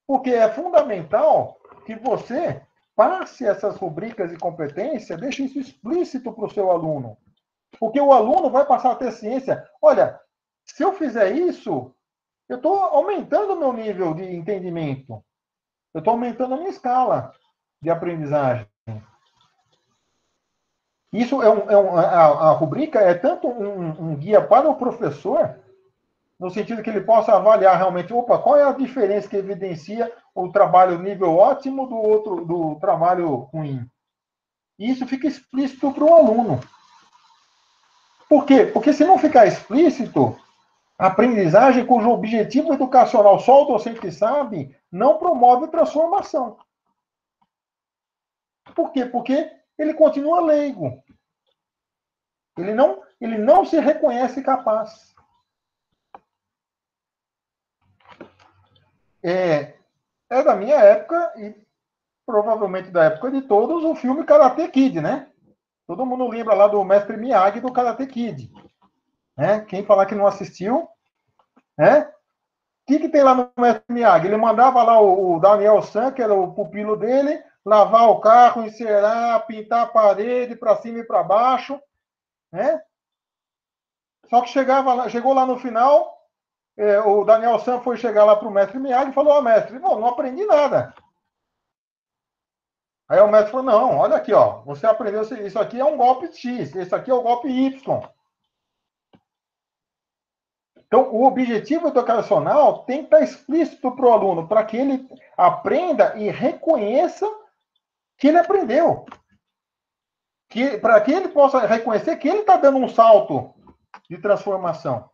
S1: porque é fundamental que você passe essas rubricas de competência, deixe isso explícito para o seu aluno. Porque o aluno vai passar a ter ciência. Olha, se eu fizer isso, eu estou aumentando o meu nível de entendimento. Eu estou aumentando a minha escala de aprendizagem. Isso a rubrica é tanto um guia para o professor, no sentido que ele possa avaliar realmente, opa, qual é a diferença que evidencia o trabalho nível ótimo do trabalho ruim. E isso fica explícito para o aluno. Por quê? Porque se não ficar explícito, a aprendizagem cujo objetivo educacional só o docente sabe, não promove transformação. Por quê? Porque ele continua leigo. Ele não se reconhece capaz. É da minha época, e provavelmente da época de todos, o filme Karate Kid, né? Todo mundo lembra lá do Mestre Miyagi do Karate Kid. Né? Quem falar que não assistiu, né? O que tem lá no Mestre Miyagi? Ele mandava lá o Daniel San, que era o pupilo dele, lavar o carro, encerar, pintar a parede para cima e para baixo, né? Só que chegou lá no final, o Daniel San foi chegar lá para o Mestre Miyagi e falou, ó, mestre, não aprendi nada. Aí o mestre falou, não, olha aqui, ó, você aprendeu, isso aqui é um golpe X, esse aqui é o golpe Y. Então, o objetivo educacional tem que estar explícito para o aluno, para que ele aprenda e reconheça que ele aprendeu. Para que ele possa reconhecer que ele está dando um salto de transformação.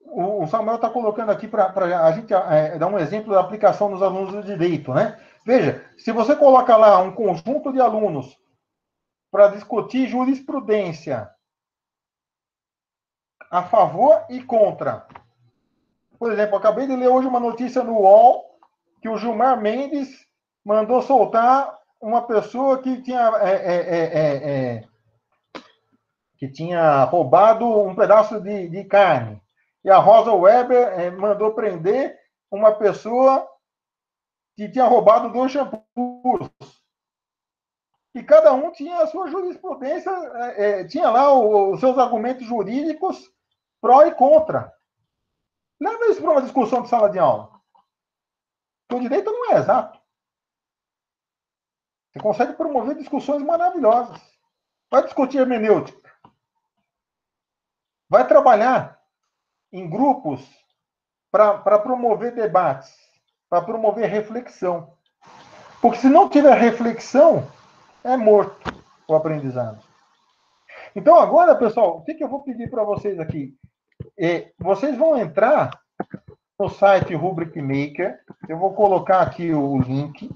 S1: O Samuel está colocando aqui para a gente dar um exemplo da aplicação dos alunos do direito, né? Veja, se você coloca lá um conjunto de alunos para discutir jurisprudência a favor e contra. Por exemplo, acabei de ler hoje uma notícia no UOL que o Gilmar Mendes mandou soltar uma pessoa que tinha roubado um pedaço de carne. E a Rosa Weber mandou prender uma pessoa que tinha roubado 2 shampoos. E cada um tinha a sua jurisprudência, tinha lá os seus argumentos jurídicos pró e contra. Leva isso para uma discussão de sala de aula. O direito não é exato. Você consegue promover discussões maravilhosas. Vai discutir hermenêutica. Vai trabalhar em grupos para promover debates, para promover reflexão. Porque se não tiver reflexão, é morto o aprendizado. Então, agora, pessoal, o que eu vou pedir para vocês aqui? Vocês vão entrar no site Rubric Maker, eu vou colocar aqui o link,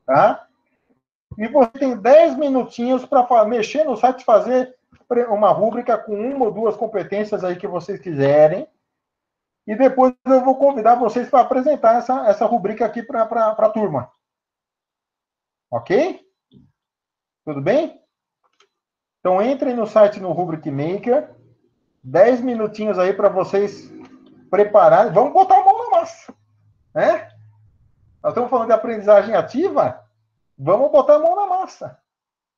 S1: tá? E você tem 10 minutinhos para mexer no site, fazer uma rúbrica com uma ou duas competências aí que vocês quiserem. E depois eu vou convidar vocês para apresentar essa rubrica aqui para a turma. Ok? Tudo bem? Então, entrem no site no Rubric Maker. 10 minutinhos aí para vocês prepararem. Vamos botar a mão na massa. Né? Nós estamos falando de aprendizagem ativa. Vamos botar a mão na massa.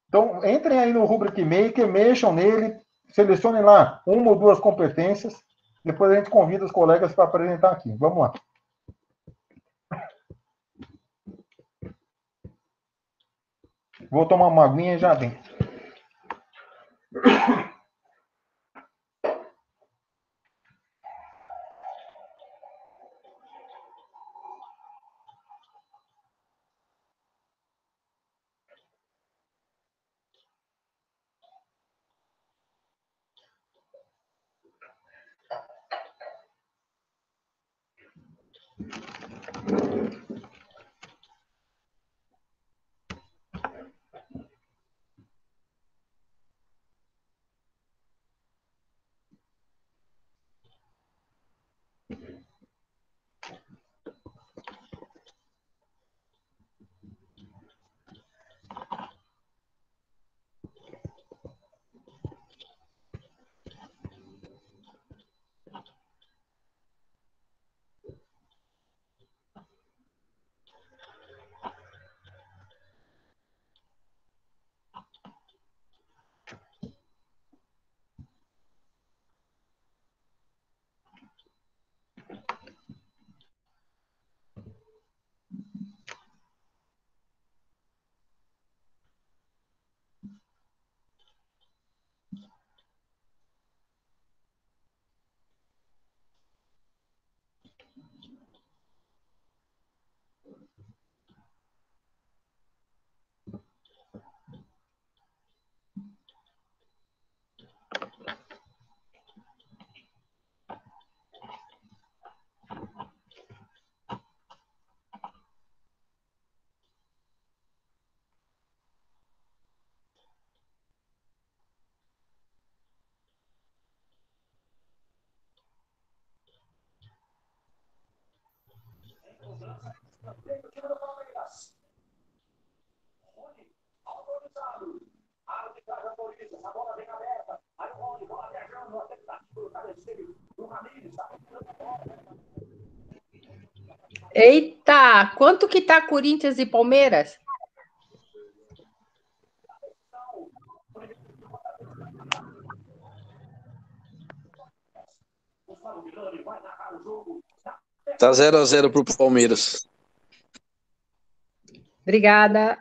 S1: Então, entrem aí no Rubric Maker, mexam nele, selecionem lá uma ou duas competências. Depois a gente convida os colegas para apresentar aqui. Vamos lá. Vou tomar uma aguinha e já vem.
S6: Eita, quanto que tá Corinthians e Palmeiras?
S2: Tá 0-0 pro Palmeiras.
S6: Obrigada.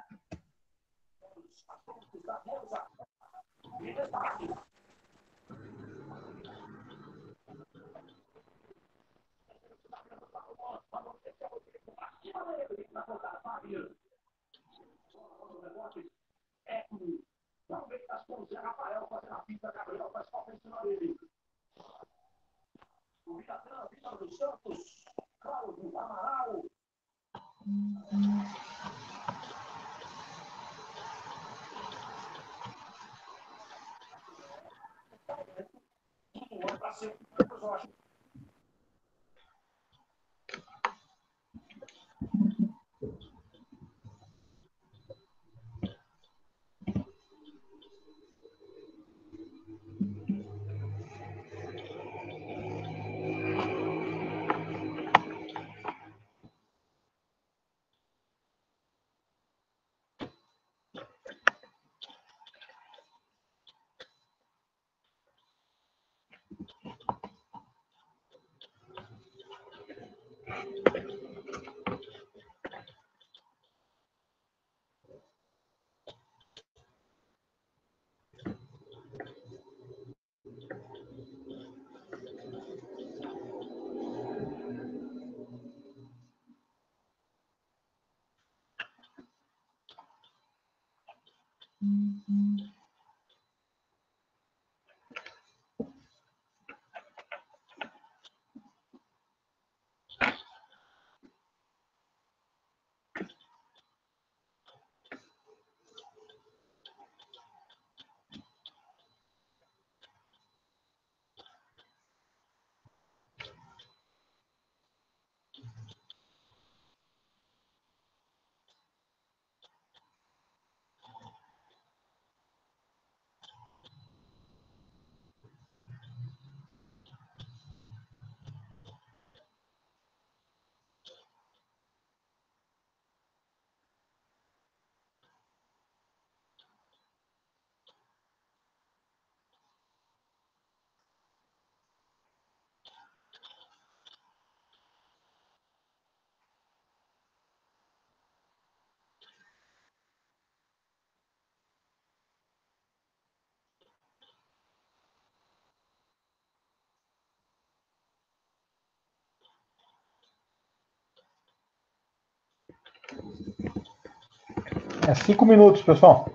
S1: É 5 minutos, pessoal.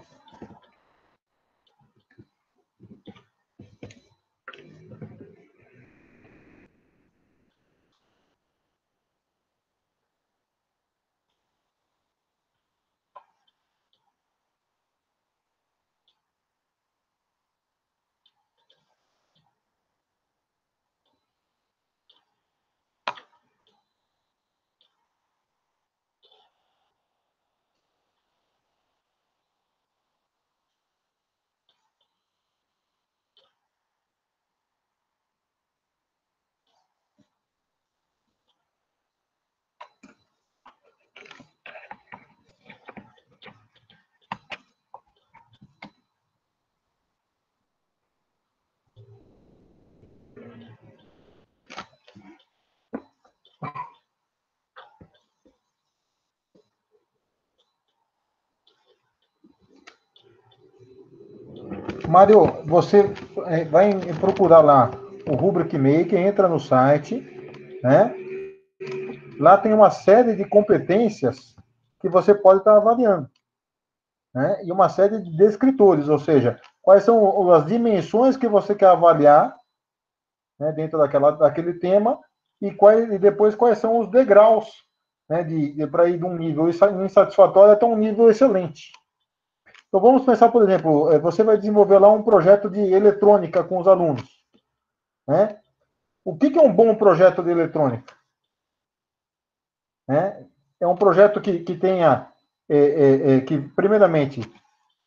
S1: Mário, você vai procurar lá o Rubric Maker, entra no site, né? Lá tem uma série de competências que você pode estar avaliando, né? E uma série de descritores, ou seja, quais são as dimensões que você quer avaliar, né, dentro daquele tema e depois quais são os degraus, né, para ir de um nível insatisfatório até um nível excelente. Então, vamos pensar, por exemplo, você vai desenvolver lá um projeto de eletrônica com os alunos, né? O que é um bom projeto de eletrônica? É um projeto que tenha, que primeiramente,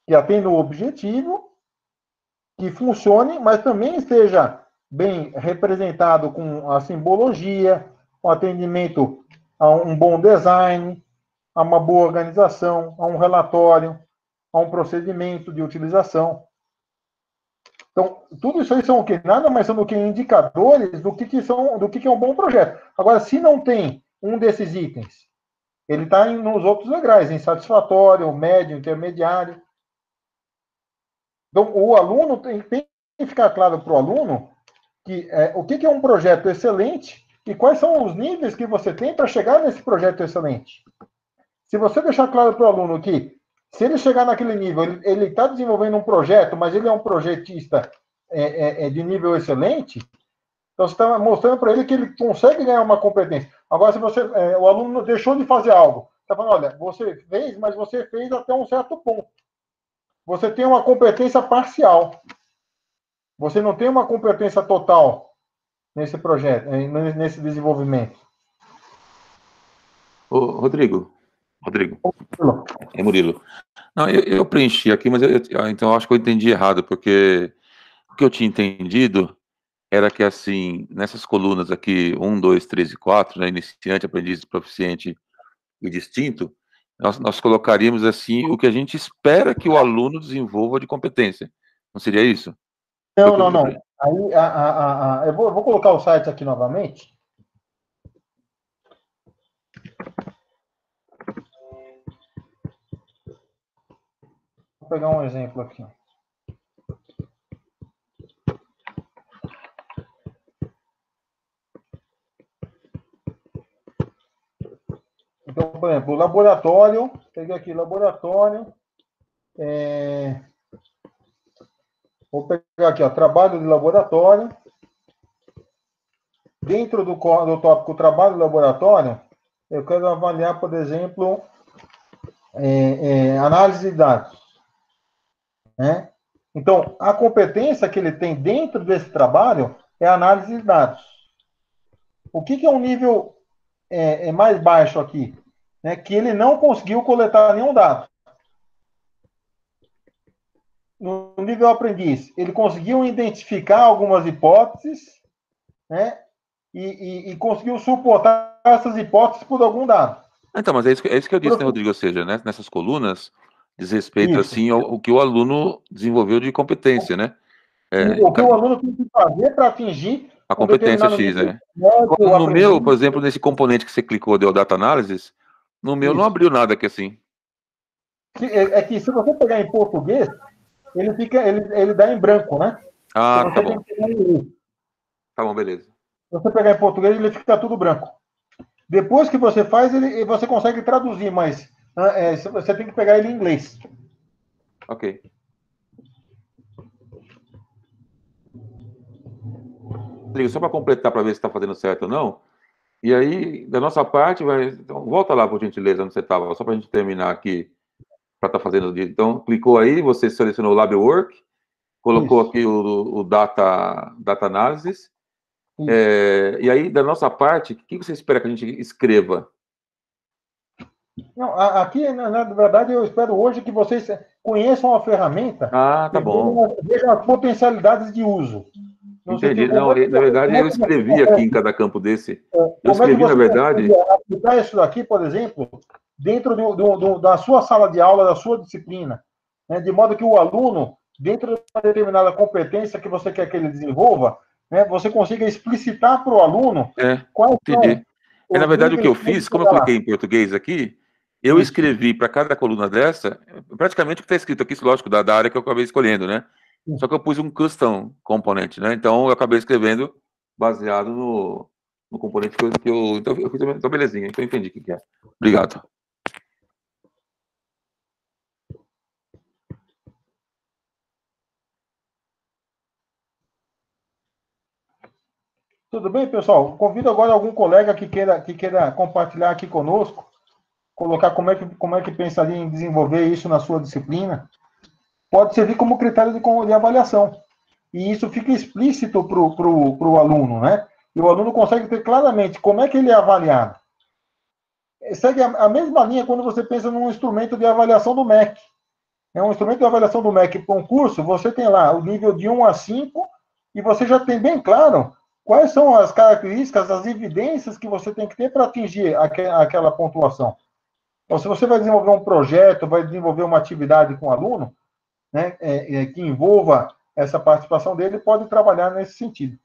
S1: que atenda o objetivo, que funcione, mas também esteja bem representado com a simbologia, o atendimento a um bom design, a uma boa organização, a um relatório, a um procedimento de utilização. Então, tudo isso aí são o quê? Nada mais são do que indicadores do que é um bom projeto. Agora, se não tem um desses itens, ele está nos outros degraus, insatisfatório, médio, intermediário. Então, o aluno tem que ficar claro para o aluno que, o que é um projeto excelente e quais são os níveis que você tem para chegar nesse projeto excelente. Se você deixar claro para o aluno que, se ele chegar naquele nível, ele está desenvolvendo um projeto, mas ele é um projetista de nível excelente, então você está mostrando para ele que ele consegue ganhar uma competência. Agora, se o aluno deixou de fazer algo, está falando, olha, você fez, mas você fez até um certo ponto. Você tem uma competência parcial. Você não tem uma competência total nesse projeto, nesse desenvolvimento.
S7: Ô, Rodrigo. É Murilo. Não, eu preenchi aqui, mas então eu acho que eu entendi errado, porque o que eu tinha entendido era que, assim, nessas colunas aqui, 1, 2, 3 e 4, né, iniciante, aprendiz, proficiente e distinto, nós colocaríamos, assim, o que a gente espera que o aluno desenvolva de competência. Não seria isso?
S1: Não. Aí, eu vou colocar o site aqui novamente. Vou pegar um exemplo aqui. Então, por exemplo, laboratório, peguei aqui laboratório, vou pegar aqui, ó, trabalho de laboratório. Dentro do tópico trabalho de laboratório, eu quero avaliar, por exemplo, análise de dados, né? Então, a competência que ele tem dentro desse trabalho é a análise de dados. O que é um nível mais baixo aqui? Né? Que ele não conseguiu coletar nenhum dado. No nível aprendiz, ele conseguiu identificar algumas hipóteses, né? E conseguiu suportar essas hipóteses por algum dado.
S7: Então, mas é isso que eu disse, né, Rodrigo? Ou seja, né, nessas colunas, diz respeito, assim, ao que o aluno desenvolveu de competência, né?
S1: O que o aluno tem que fazer para atingir
S7: a competência X, né? No meu, por exemplo, nesse componente que você clicou, deu Data Analysis, no meu não abriu nada aqui assim.
S1: É que se você pegar em português, ele dá em branco, né?
S7: Ah, tá bom. Tá bom, beleza.
S1: Se você pegar em português, ele fica tudo branco. Depois que você faz, você consegue traduzir, mas Você tem que pegar ele em inglês.
S7: Ok. Só para completar, para ver se está fazendo certo ou não. E aí, da nossa parte, então, volta lá, por gentileza, onde você estava, só para a gente terminar aqui, para estar fazendo. Então, clicou aí, você selecionou o Lab Work, colocou aqui o Data Analysis. E aí, da nossa parte, o que você espera que a gente escreva?
S1: Não, aqui, na verdade, eu espero hoje que vocês conheçam a ferramenta
S7: tá bom.
S1: Vejam as potencialidades de uso.
S7: Entendi. Não, na verdade, eu escrevi aqui em cada campo desse. Eu escrevi, na verdade...
S1: aplicar isso daqui, por exemplo, dentro da sua sala de aula, da sua disciplina, né, de modo que o aluno, dentro de uma determinada competência que você quer que ele desenvolva, né, você consiga explicitar para o aluno quais
S7: entendi. Na verdade, o que eu fiz, como eu cliquei em português aqui, eu escrevi para cada coluna dessa, praticamente o que está escrito aqui, lógico, da área que eu acabei escolhendo, né? Só que eu pus um custom componente, né? Então, eu acabei escrevendo baseado no componente que eu... Então, belezinha. Então, eu entendi o que é. Obrigado.
S1: Tudo bem, pessoal? Convido agora algum colega que queira compartilhar aqui conosco, colocar como é que pensaria em desenvolver isso na sua disciplina. Pode servir como critério de avaliação. E isso fica explícito para o aluno, né? E o aluno consegue ter claramente como é que ele é avaliado. Segue a mesma linha quando você pensa num instrumento de avaliação do MEC. É um instrumento de avaliação do MEC concurso, você tem lá o nível de 1 a 5, e você já tem bem claro quais são as características, as evidências que você tem que ter para atingir aquela pontuação. Então, se você vai desenvolver um projeto, vai desenvolver uma atividade com o aluno, né, que envolva essa participação dele, pode trabalhar nesse sentido.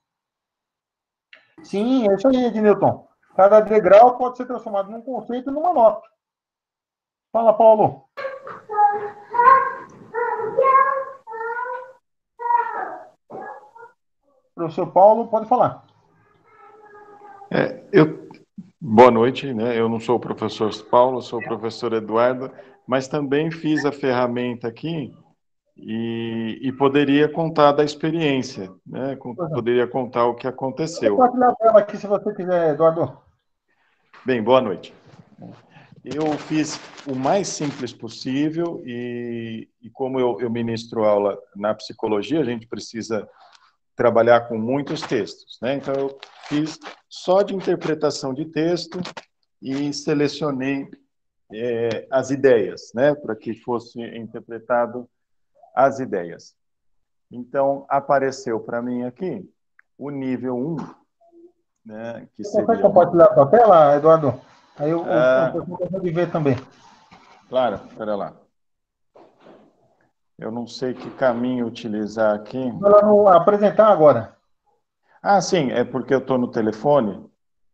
S1: Sim, é isso aí, Ednilton. Cada degrau pode ser transformado num conceito e numa nota. Fala, Paulo. Professor Paulo, pode falar.
S8: Boa noite, né? Eu não sou o professor Paulo, sou o professor Eduardo, mas também fiz a ferramenta aqui e poderia contar da experiência, né? Poderia contar o que aconteceu.
S1: Pode compartilhar a tela aqui se você quiser, Eduardo.
S8: Bem, boa noite. Eu fiz o mais simples possível e como eu ministro aula na psicologia, a gente precisa trabalhar com muitos textos, né? Então, eu fiz só de interpretação de texto e selecionei as ideias, né? Para que fosse interpretado as ideias. Então, apareceu para mim aqui o nível 1, né? Que seria...
S1: Você consegue compartilhar a sua tela, Eduardo? Aí eu consigo ver também.
S8: Claro, espera lá. Eu não sei que caminho utilizar aqui.
S1: Vou apresentar agora.
S8: Ah, sim, é porque eu estou no telefone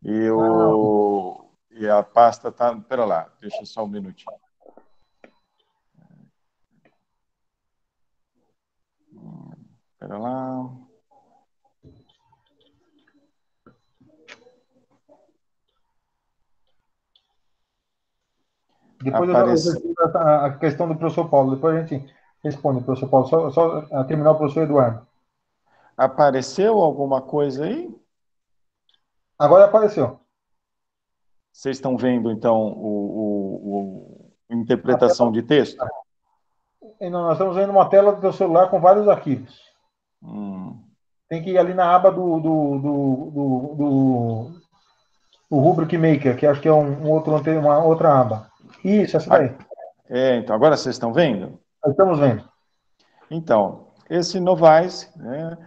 S8: e a pasta está... Espera lá, deixa só um minutinho. Espera lá.
S1: Depois eu vejo a questão do professor Paulo. Depois a gente responde, professor Paulo. Só terminar o professor Eduardo.
S8: Apareceu alguma coisa aí?
S1: Agora apareceu.
S8: Vocês estão vendo, então, a interpretação de texto?
S1: Não, nós estamos vendo uma tela do seu celular com vários arquivos. Tem que ir ali na aba do Rubric Maker, que acho que é uma outra aba. Isso, essa daí.
S8: Então, agora vocês estão vendo?
S1: Estamos vendo.
S8: Então, esse Novaes, né,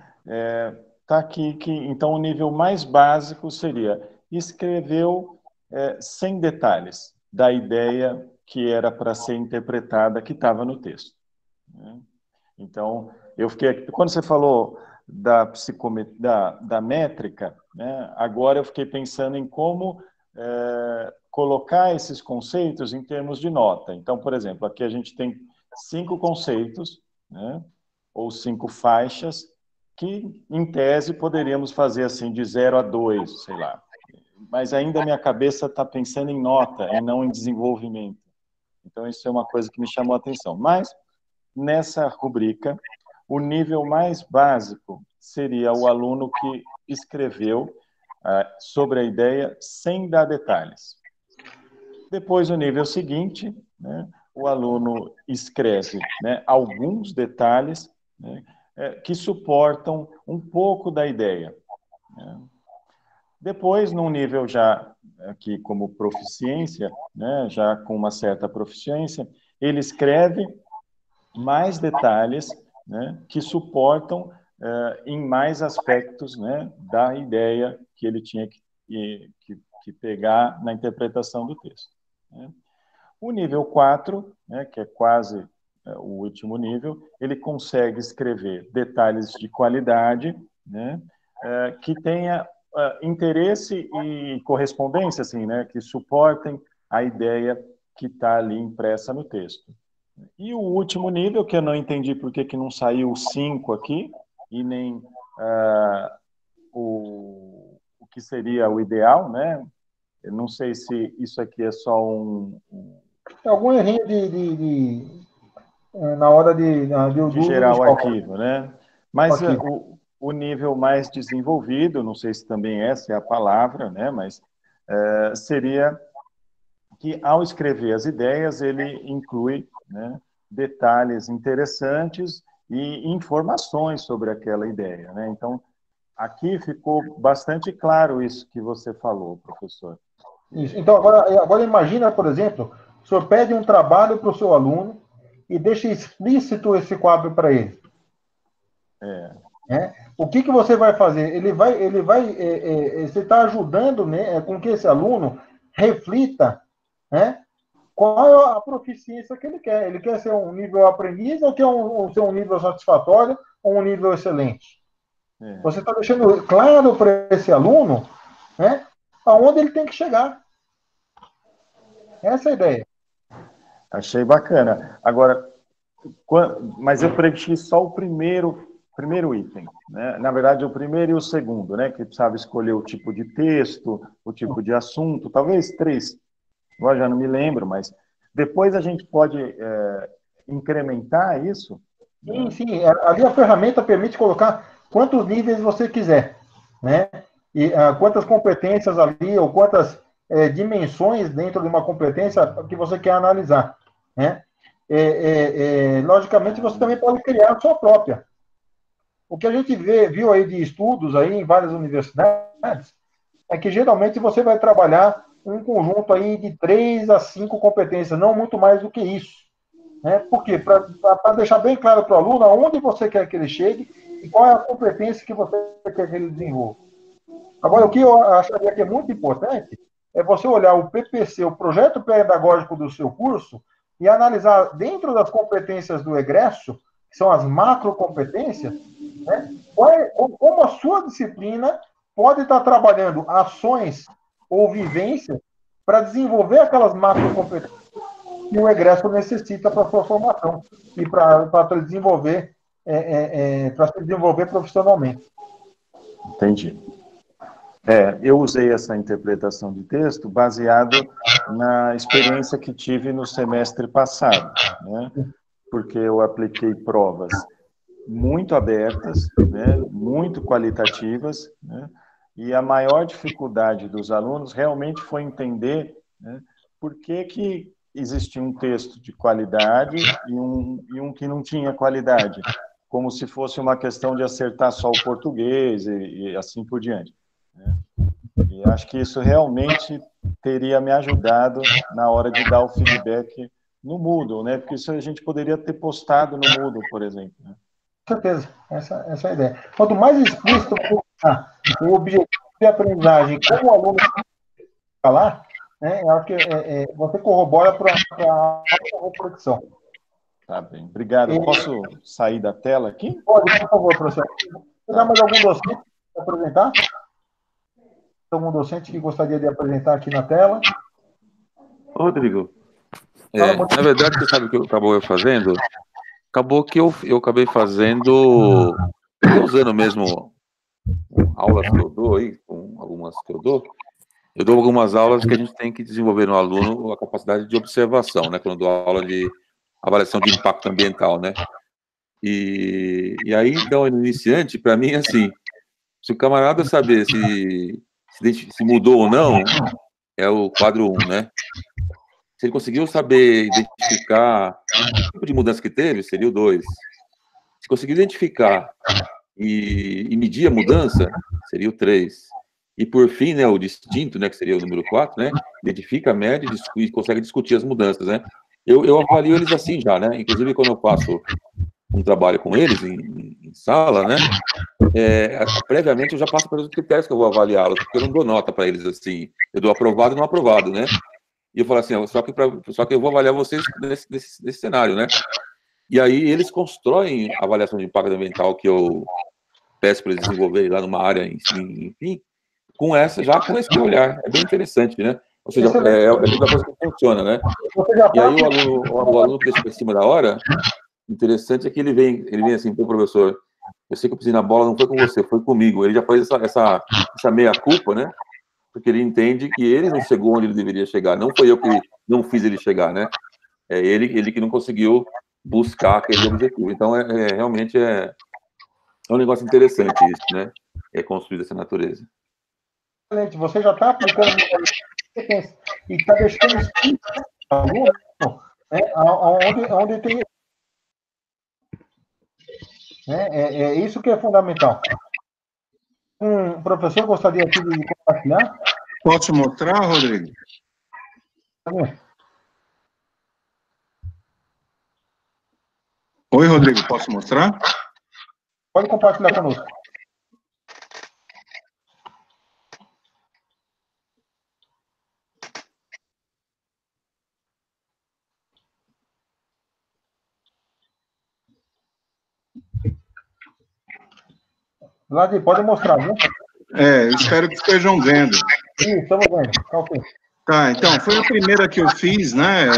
S8: tá aqui, então o nível mais básico seria escreveu sem detalhes da ideia que era para ser interpretada, que estava no texto. Né? Então, eu fiquei aqui, quando você falou da métrica, né, agora eu fiquei pensando em como colocar esses conceitos em termos de nota. Então, por exemplo, aqui a gente tem 5 conceitos, né, ou 5 faixas, que, em tese, poderíamos fazer assim, de 0 a 2, sei lá. Mas ainda a minha cabeça está pensando em nota, e não em desenvolvimento. Então, isso é uma coisa que me chamou a atenção. Mas, nessa rubrica, o nível mais básico seria o aluno que escreveu sobre a ideia sem dar detalhes. Depois, o nível seguinte, né, o aluno escreve, né, alguns detalhes, né, que suportam um pouco da ideia. Né. Depois, num nível já aqui como proficiência, né, já com uma certa proficiência, ele escreve mais detalhes, né, que suportam em mais aspectos, né, da ideia que ele tinha que pegar na interpretação do texto. Né. O nível 4, né, que é quase o último nível, ele consegue escrever detalhes de qualidade, né, que tenha interesse e correspondência, assim, né, que suportem a ideia que está ali impressa no texto. E o último nível, que eu não entendi por que não saiu o 5 aqui, e nem o que seria o ideal, né? Eu não sei se isso aqui é só
S1: algum errinho na hora de
S8: gerar o arquivo, né? Mas o nível mais desenvolvido, não sei se também essa é a palavra, né? Mas seria que, ao escrever as ideias, ele inclui, né, detalhes interessantes e informações sobre aquela ideia, né? Então, aqui ficou bastante claro isso que você falou, professor.
S1: Isso. Então, agora imagina, por exemplo, o senhor pede um trabalho para o seu aluno e deixa explícito esse quadro para ele. O que você vai fazer? Você está ajudando, né, com que esse aluno reflita, né, qual é a proficiência que ele quer. Ele quer ser um nível aprendiz ou quer ser um nível satisfatório ou um nível excelente? Você está deixando claro para esse aluno, né, aonde ele tem que chegar. Essa é a ideia.
S8: Achei bacana. Agora, mas eu preenchi só o primeiro item, né? Na verdade, o primeiro e o segundo, né? Que precisava escolher o tipo de texto, o tipo de assunto, talvez 3. Agora já não me lembro, mas depois a gente pode incrementar isso.
S1: Sim, sim. Ali a ferramenta permite colocar quantos níveis você quiser, né? E quantas competências ali, ou quantas dimensões dentro de uma competência que você quer analisar, né? Logicamente, você também pode criar a sua própria. O que a gente viu aí de estudos aí em várias universidades é que geralmente você vai trabalhar um conjunto aí de 3 a 5 competências, não muito mais do que isso. Né? Por quê? Para deixar bem claro para o aluno aonde você quer que ele chegue e qual é a competência que você quer que ele desenvolva. Agora, o que eu acharia que é muito importante é você olhar o PPC, o projeto pedagógico do seu curso, e analisar dentro das competências do egresso, que são as macrocompetências, né, como a sua disciplina pode estar trabalhando ações ou vivências para desenvolver aquelas macrocompetências que o egresso necessita para a sua formação e para se desenvolver profissionalmente.
S8: Entendi. Eu usei essa interpretação de texto baseado na experiência que tive no semestre passado, né? Porque eu apliquei provas muito abertas, né? Muito qualitativas, né? E a maior dificuldade dos alunos realmente foi entender, né, por que existia um texto de qualidade e um que não tinha qualidade, como se fosse uma questão de acertar só o português e assim por diante. E acho que isso realmente teria me ajudado na hora de dar o feedback no Moodle, né? Porque isso a gente poderia ter postado no Moodle, por exemplo. Né?
S1: Com certeza, essa é a ideia. Quanto mais explícito for o objetivo de aprendizagem, como o aluno falar, né, acho que você corrobora para a reflexão.
S8: Tá bem, obrigado. Posso sair da tela aqui?
S1: Pode, por favor, professor. Você dá mais algum docente para apresentar? Algum docente que gostaria de apresentar aqui na tela?
S7: Rodrigo, na verdade, você sabe o que eu acabou fazendo? Acabou que eu acabei fazendo, usando mesmo aulas que eu dou aí, com algumas que eu dou, Eu dou algumas aulas que a gente tem que desenvolver no aluno a capacidade de observação, né? Quando eu dou aula de avaliação de impacto ambiental, né? E aí, então, no iniciante, para mim, assim, se o camarada saber se mudou ou não, é o quadro 1, né? Se ele conseguiu saber identificar o tipo de mudança que teve, seria o 2. Se conseguir identificar e medir a mudança, seria o 3. E, por fim, né, o distinto, né, que seria o número 4, né, identifica, mede e consegue discutir as mudanças, né. Eu avalio eles assim já, né, inclusive quando eu faço um trabalho com eles em sala, né, previamente eu já passo pelos critérios que eu vou avaliá-los, porque eu não dou nota para eles assim, eu dou aprovado e não aprovado, né. E eu falo assim, só que eu vou avaliar vocês nesse cenário, né. E aí eles constroem a avaliação de impacto ambiental que eu peço para eles desenvolverem lá numa área, enfim, com esse olhar. É bem interessante, né? Ou seja, é uma coisa que funciona, né? E aí o aluno que deixa para cima da hora, interessante é que ele vem assim, pô, professor, eu sei que eu pisei na bola, não foi com você, foi comigo. Ele já faz essa meia-culpa, né? Porque ele entende que ele não chegou onde ele deveria chegar. Não foi eu que não fiz ele chegar, né? É ele que não conseguiu buscar aquele objetivo. Então, realmente é um negócio interessante isso, né? É construir essa natureza.
S1: Excelente. Você já está aplicando e está deixando explícito aluno, né, onde tem. É isso que é fundamental. O professor gostaria aqui de compartilhar?
S9: Posso mostrar, Rodrigo? Oi, Rodrigo, posso mostrar?
S1: Pode compartilhar conosco. Vlad, pode mostrar, viu?
S9: Eu espero que estejam vendo.
S1: Sim, estamos vendo. Ok.
S9: Tá, então, foi a primeira que eu fiz, né?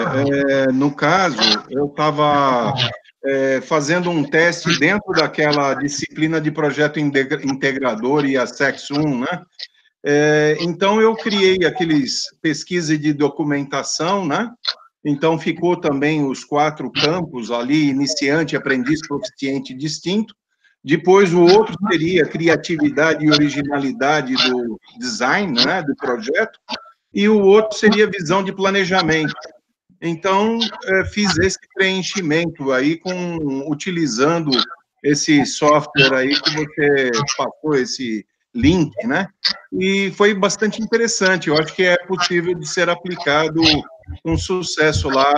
S9: No caso, eu estava fazendo um teste dentro daquela disciplina de projeto integrador e a Sex 1, né? Então, eu criei aqueles pesquisa de documentação, né? Então, ficou também os 4 campos ali, iniciante, aprendiz, proficiente e distinto. Depois, o outro seria criatividade e originalidade do design, né, do projeto, e o outro seria visão de planejamento. Então, fiz esse preenchimento aí utilizando esse software aí que você passou, esse link, né? E foi bastante interessante. Eu acho que é possível de ser aplicado com sucesso lá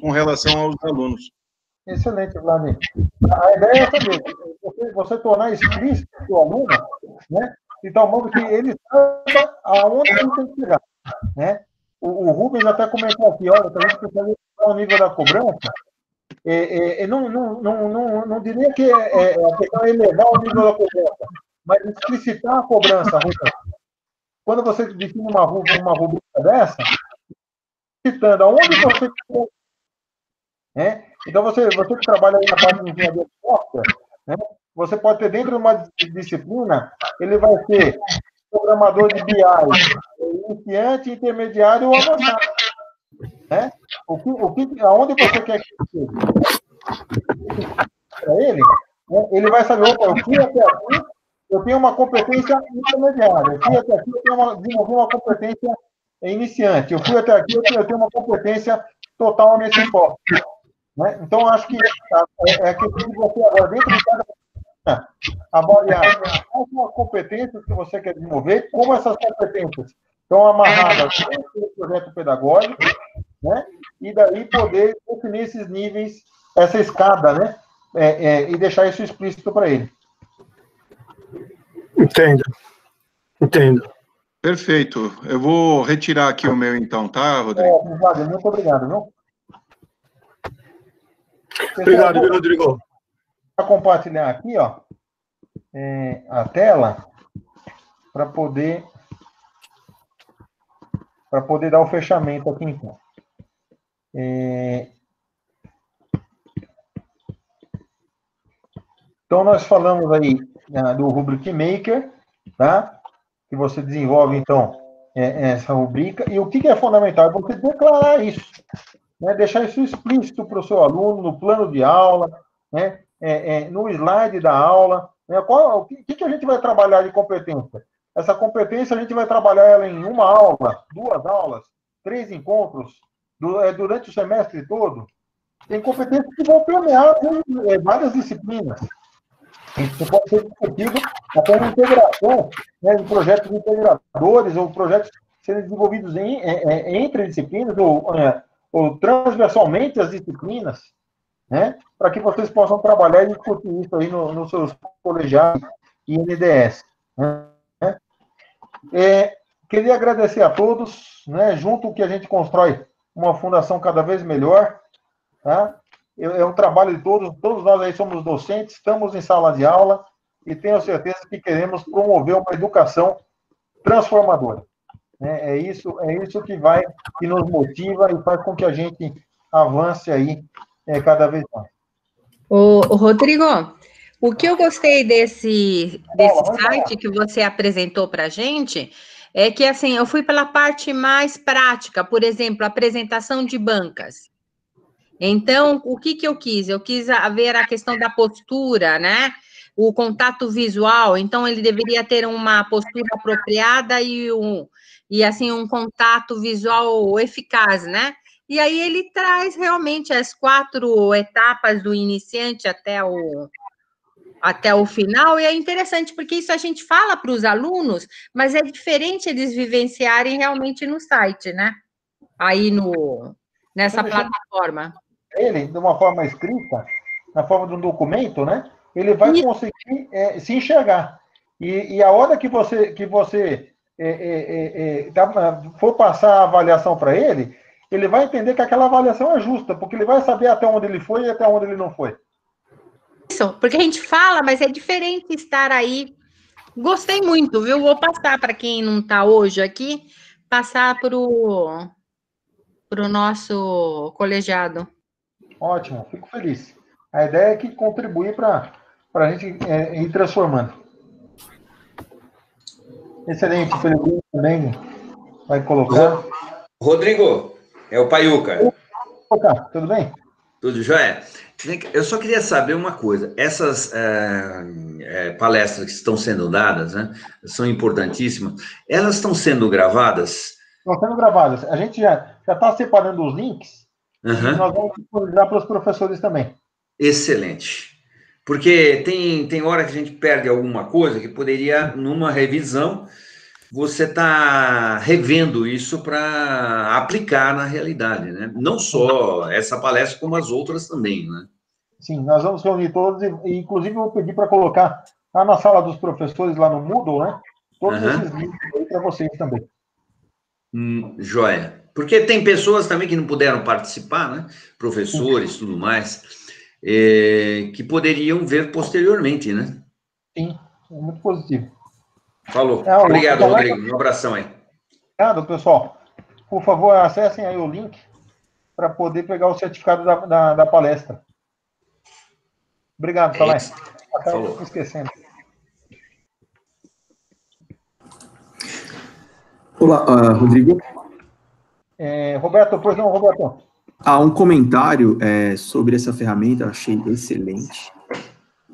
S9: com relação aos alunos.
S1: Excelente, Vladimir. A ideia é essa mesmo, você tornar explícito o aluno, né? De tal modo que ele saiba aonde ele tem que chegar, né? O Rubens até comentou aqui, olha, se a gente precisa o nível da cobrança, não diria que a questão é elevar o nível da cobrança, mas explicitar a cobrança, Rubens. Quando você define uma rubrica dessa, citando aonde você quer, né? Então, você que trabalha aí na parte de engenharia de software, né? Você pode ter dentro de uma disciplina, ele vai ser programador de BI, iniciante, intermediário ou avançado. Né? Aonde você quer que ele seja? Para ele, né? Ele vai saber, opa, eu fui até aqui, eu tenho uma competência intermediária, eu fui até aqui, eu desenvolvi uma competência iniciante, eu fui até aqui, eu tenho uma competência total nesse foco. Né? Então, acho que é questão de você agora, dentro de cada avaliar quais são as competências que você quer desenvolver, como essas competências estão amarradas no projeto pedagógico, né? E daí poder definir esses níveis, essa escada, né? E deixar isso explícito para ele.
S9: Entendo. Perfeito. Eu vou retirar aqui o meu, então, tá, Rodrigo?
S1: Muito obrigado, viu?
S5: Obrigado, Rodrigo.
S1: Vou compartilhar aqui, ó, a tela para poder dar o fechamento aqui, então. Então, nós falamos aí do Rubric Maker, tá? Que você desenvolve, então, essa rubrica. E o que é fundamental? É você declarar isso, né? Deixar isso explícito para o seu aluno, no plano de aula, né? No slide da aula. Né? O que a gente vai trabalhar de competência? Essa competência a gente vai trabalhar ela em uma aula, 2 aulas, 3 encontros, durante o semestre todo. Tem competências que vão permear várias disciplinas. Isso pode ser discutido até na integração, né, de projetos integradores ou projetos serem desenvolvidos entre disciplinas ou transversalmente as disciplinas, né, para que vocês possam trabalhar e discutir isso aí nos seus colegiados e NDS. Né? Queria agradecer a todos, né, junto que a gente constrói uma fundação cada vez melhor, tá? É um trabalho de todos nós aí somos docentes, estamos em sala de aula e tenho certeza que queremos promover uma educação transformadora. Né? É isso que nos motiva e faz com que a gente avance aí cada vez mais.
S6: Ô, Rodrigo, o que eu gostei desse site que você apresentou para a gente é que, assim, eu fui pela parte mais prática, por exemplo, apresentação de bancas. Então, o que eu quis? Eu quis ver a questão da postura, né? O contato visual. Então, ele deveria ter uma postura apropriada e um contato visual eficaz, né? E aí ele traz realmente as 4 etapas do iniciante até o final, e é interessante, porque isso a gente fala para os alunos, mas é diferente eles vivenciarem realmente no site, né? Aí nessa plataforma.
S1: Ele, de uma forma escrita, na forma de um documento, né? Ele vai conseguir se enxergar. E a hora que você for passar a avaliação para ele vai entender que aquela avaliação é justa, porque ele vai saber até onde ele foi e até onde ele não foi.
S6: Isso, porque a gente fala, mas é diferente estar aí. Gostei muito, viu? Vou passar para quem não está hoje aqui, passar para o nosso colegiado.
S1: Ótimo, fico feliz. A ideia é que contribuir para a gente ir transformando. Excelente, Felipe também vai colocar.
S10: Rodrigo, é o Paiuca.
S1: Tudo bem?
S10: Tudo jóia? Eu só queria saber uma coisa. Essas palestras que estão sendo dadas, né, são importantíssimas. Elas estão sendo gravadas?
S1: Estão sendo gravadas. A gente já está separando os links. E nós vamos disponibilizar para os professores também.
S10: Excelente. Porque tem hora que a gente perde alguma coisa que poderia, numa revisão, você está revendo isso para aplicar na realidade, né? Não só essa palestra, como as outras também, né?
S1: Sim, nós vamos reunir todos, e inclusive eu vou pedir para colocar lá na sala dos professores, lá no Moodle, né? Todos esses links aí para vocês também.
S10: Joia. Porque tem pessoas também que não puderam participar, né? Professores, tudo mais, que poderiam ver posteriormente, né?
S1: Sim, é muito positivo.
S10: Falou. Obrigado, Rodrigo. Um abração aí.
S1: Obrigado, pessoal. Por favor, acessem aí o link para poder pegar o certificado da palestra. Obrigado, Salai. Falou. Esquecendo.
S11: Olá, Rodrigo.
S1: Roberto, pois não, Roberto.
S11: Um comentário sobre essa ferramenta, eu achei excelente.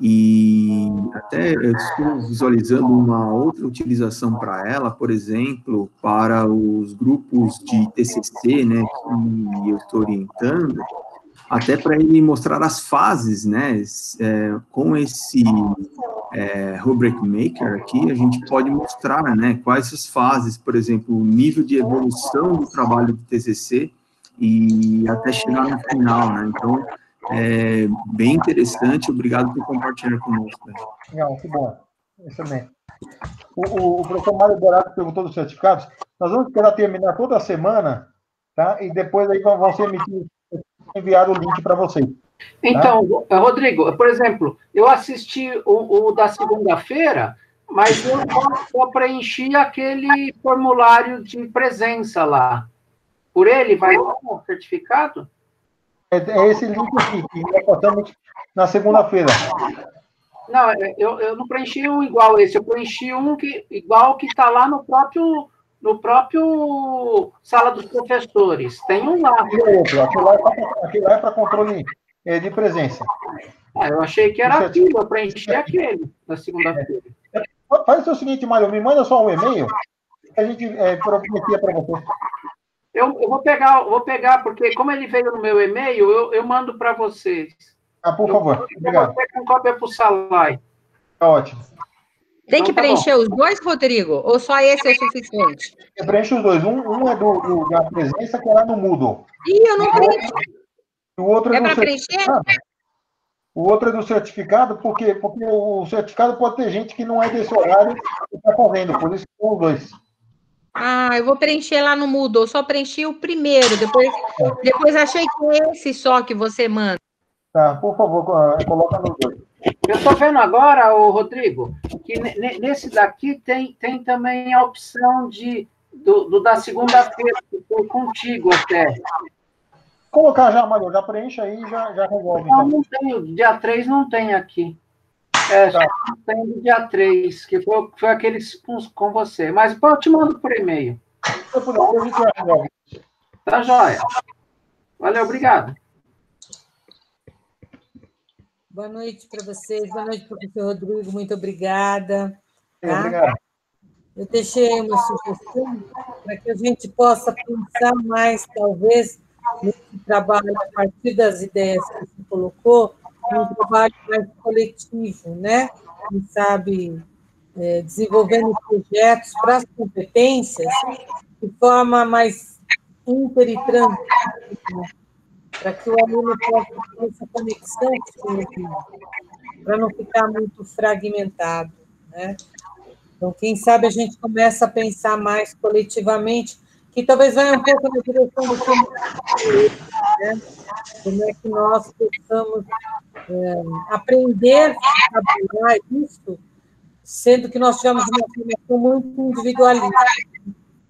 S11: E até eu estou visualizando uma outra utilização para ela, por exemplo, para os grupos de TCC, né, que eu estou orientando, até para ele mostrar as fases, né, com esse Rubric Maker aqui, a gente pode mostrar, né, quais as fases, por exemplo, o nível de evolução do trabalho do TCC e até chegar no final, né, então, bem interessante, obrigado por compartilhar conosco.
S1: Legal, que bom, excelente. O professor Mário Dourado perguntou dos certificados, nós vamos esperar terminar toda a semana, tá, e depois aí vão ser enviado o link para vocês.
S3: Então, Rodrigo, por exemplo, eu assisti o da segunda-feira, mas eu só preenchi aquele formulário de presença lá. Por ele vai lá o certificado?
S1: É esse link aqui, que nós passamos na segunda-feira.
S3: Não, eu não preenchi um igual esse, eu preenchi um igual que está lá no no próprio sala dos professores. Tem um lá.
S1: Aquilo lá é para controle de presença.
S3: Eu achei que era aquilo, eu preenchi aquele da segunda-feira.
S1: Faz o seguinte, Mário, me manda só um e-mail que a gente prometia para você.
S3: Eu vou pegar, porque como ele veio no meu e-mail, eu mando para vocês.
S1: Por favor. Obrigado.
S3: Você com cópia para o Salai.
S1: Tá ótimo.
S6: Tem que preencher os dois, Rodrigo? Ou só esse é o suficiente?
S1: Eu preencho os dois. Um é da presença, que é lá no Moodle.
S6: Ih, eu não preenchi.
S1: O outro é
S6: para preencher?
S1: O outro é do certificado, porque o certificado pode ter gente que não é desse horário que está fazendo, por isso que são os dois.
S6: Eu vou preencher lá no Moodle. Eu só preenchi o primeiro, depois achei que é esse só que você manda.
S1: Tá, por favor, coloca nos dois.
S3: Eu estou vendo agora, Rodrigo, que nesse daqui tem também a opção da segunda-feira, que foi contigo até.
S1: Colocar já, Mário, já preenche aí e já resolve.
S3: Não, não tem, dia 3 não tem aqui. Só tem do dia 3, que foi aquele com você. Mas eu te mando por e-mail. Tá joia. Valeu, obrigado.
S12: Boa noite para vocês, boa noite, professor Rodrigo, muito obrigada. Tá?
S1: Obrigado.
S12: Eu deixei uma sugestão para que a gente possa pensar mais, talvez, nesse trabalho, a partir das ideias que você colocou, um trabalho mais coletivo, né? Quem sabe, desenvolvendo projetos para as competências de forma mais inter e transdisciplinar, para que o aluno possa ter essa conexão com ele, para não ficar muito fragmentado, né? Então, quem sabe a gente começa a pensar mais coletivamente, que talvez venha um pouco na direção do que né? Como é que nós possamos aprender a trabalhar isso, sendo que nós tivemos uma formação muito individualista.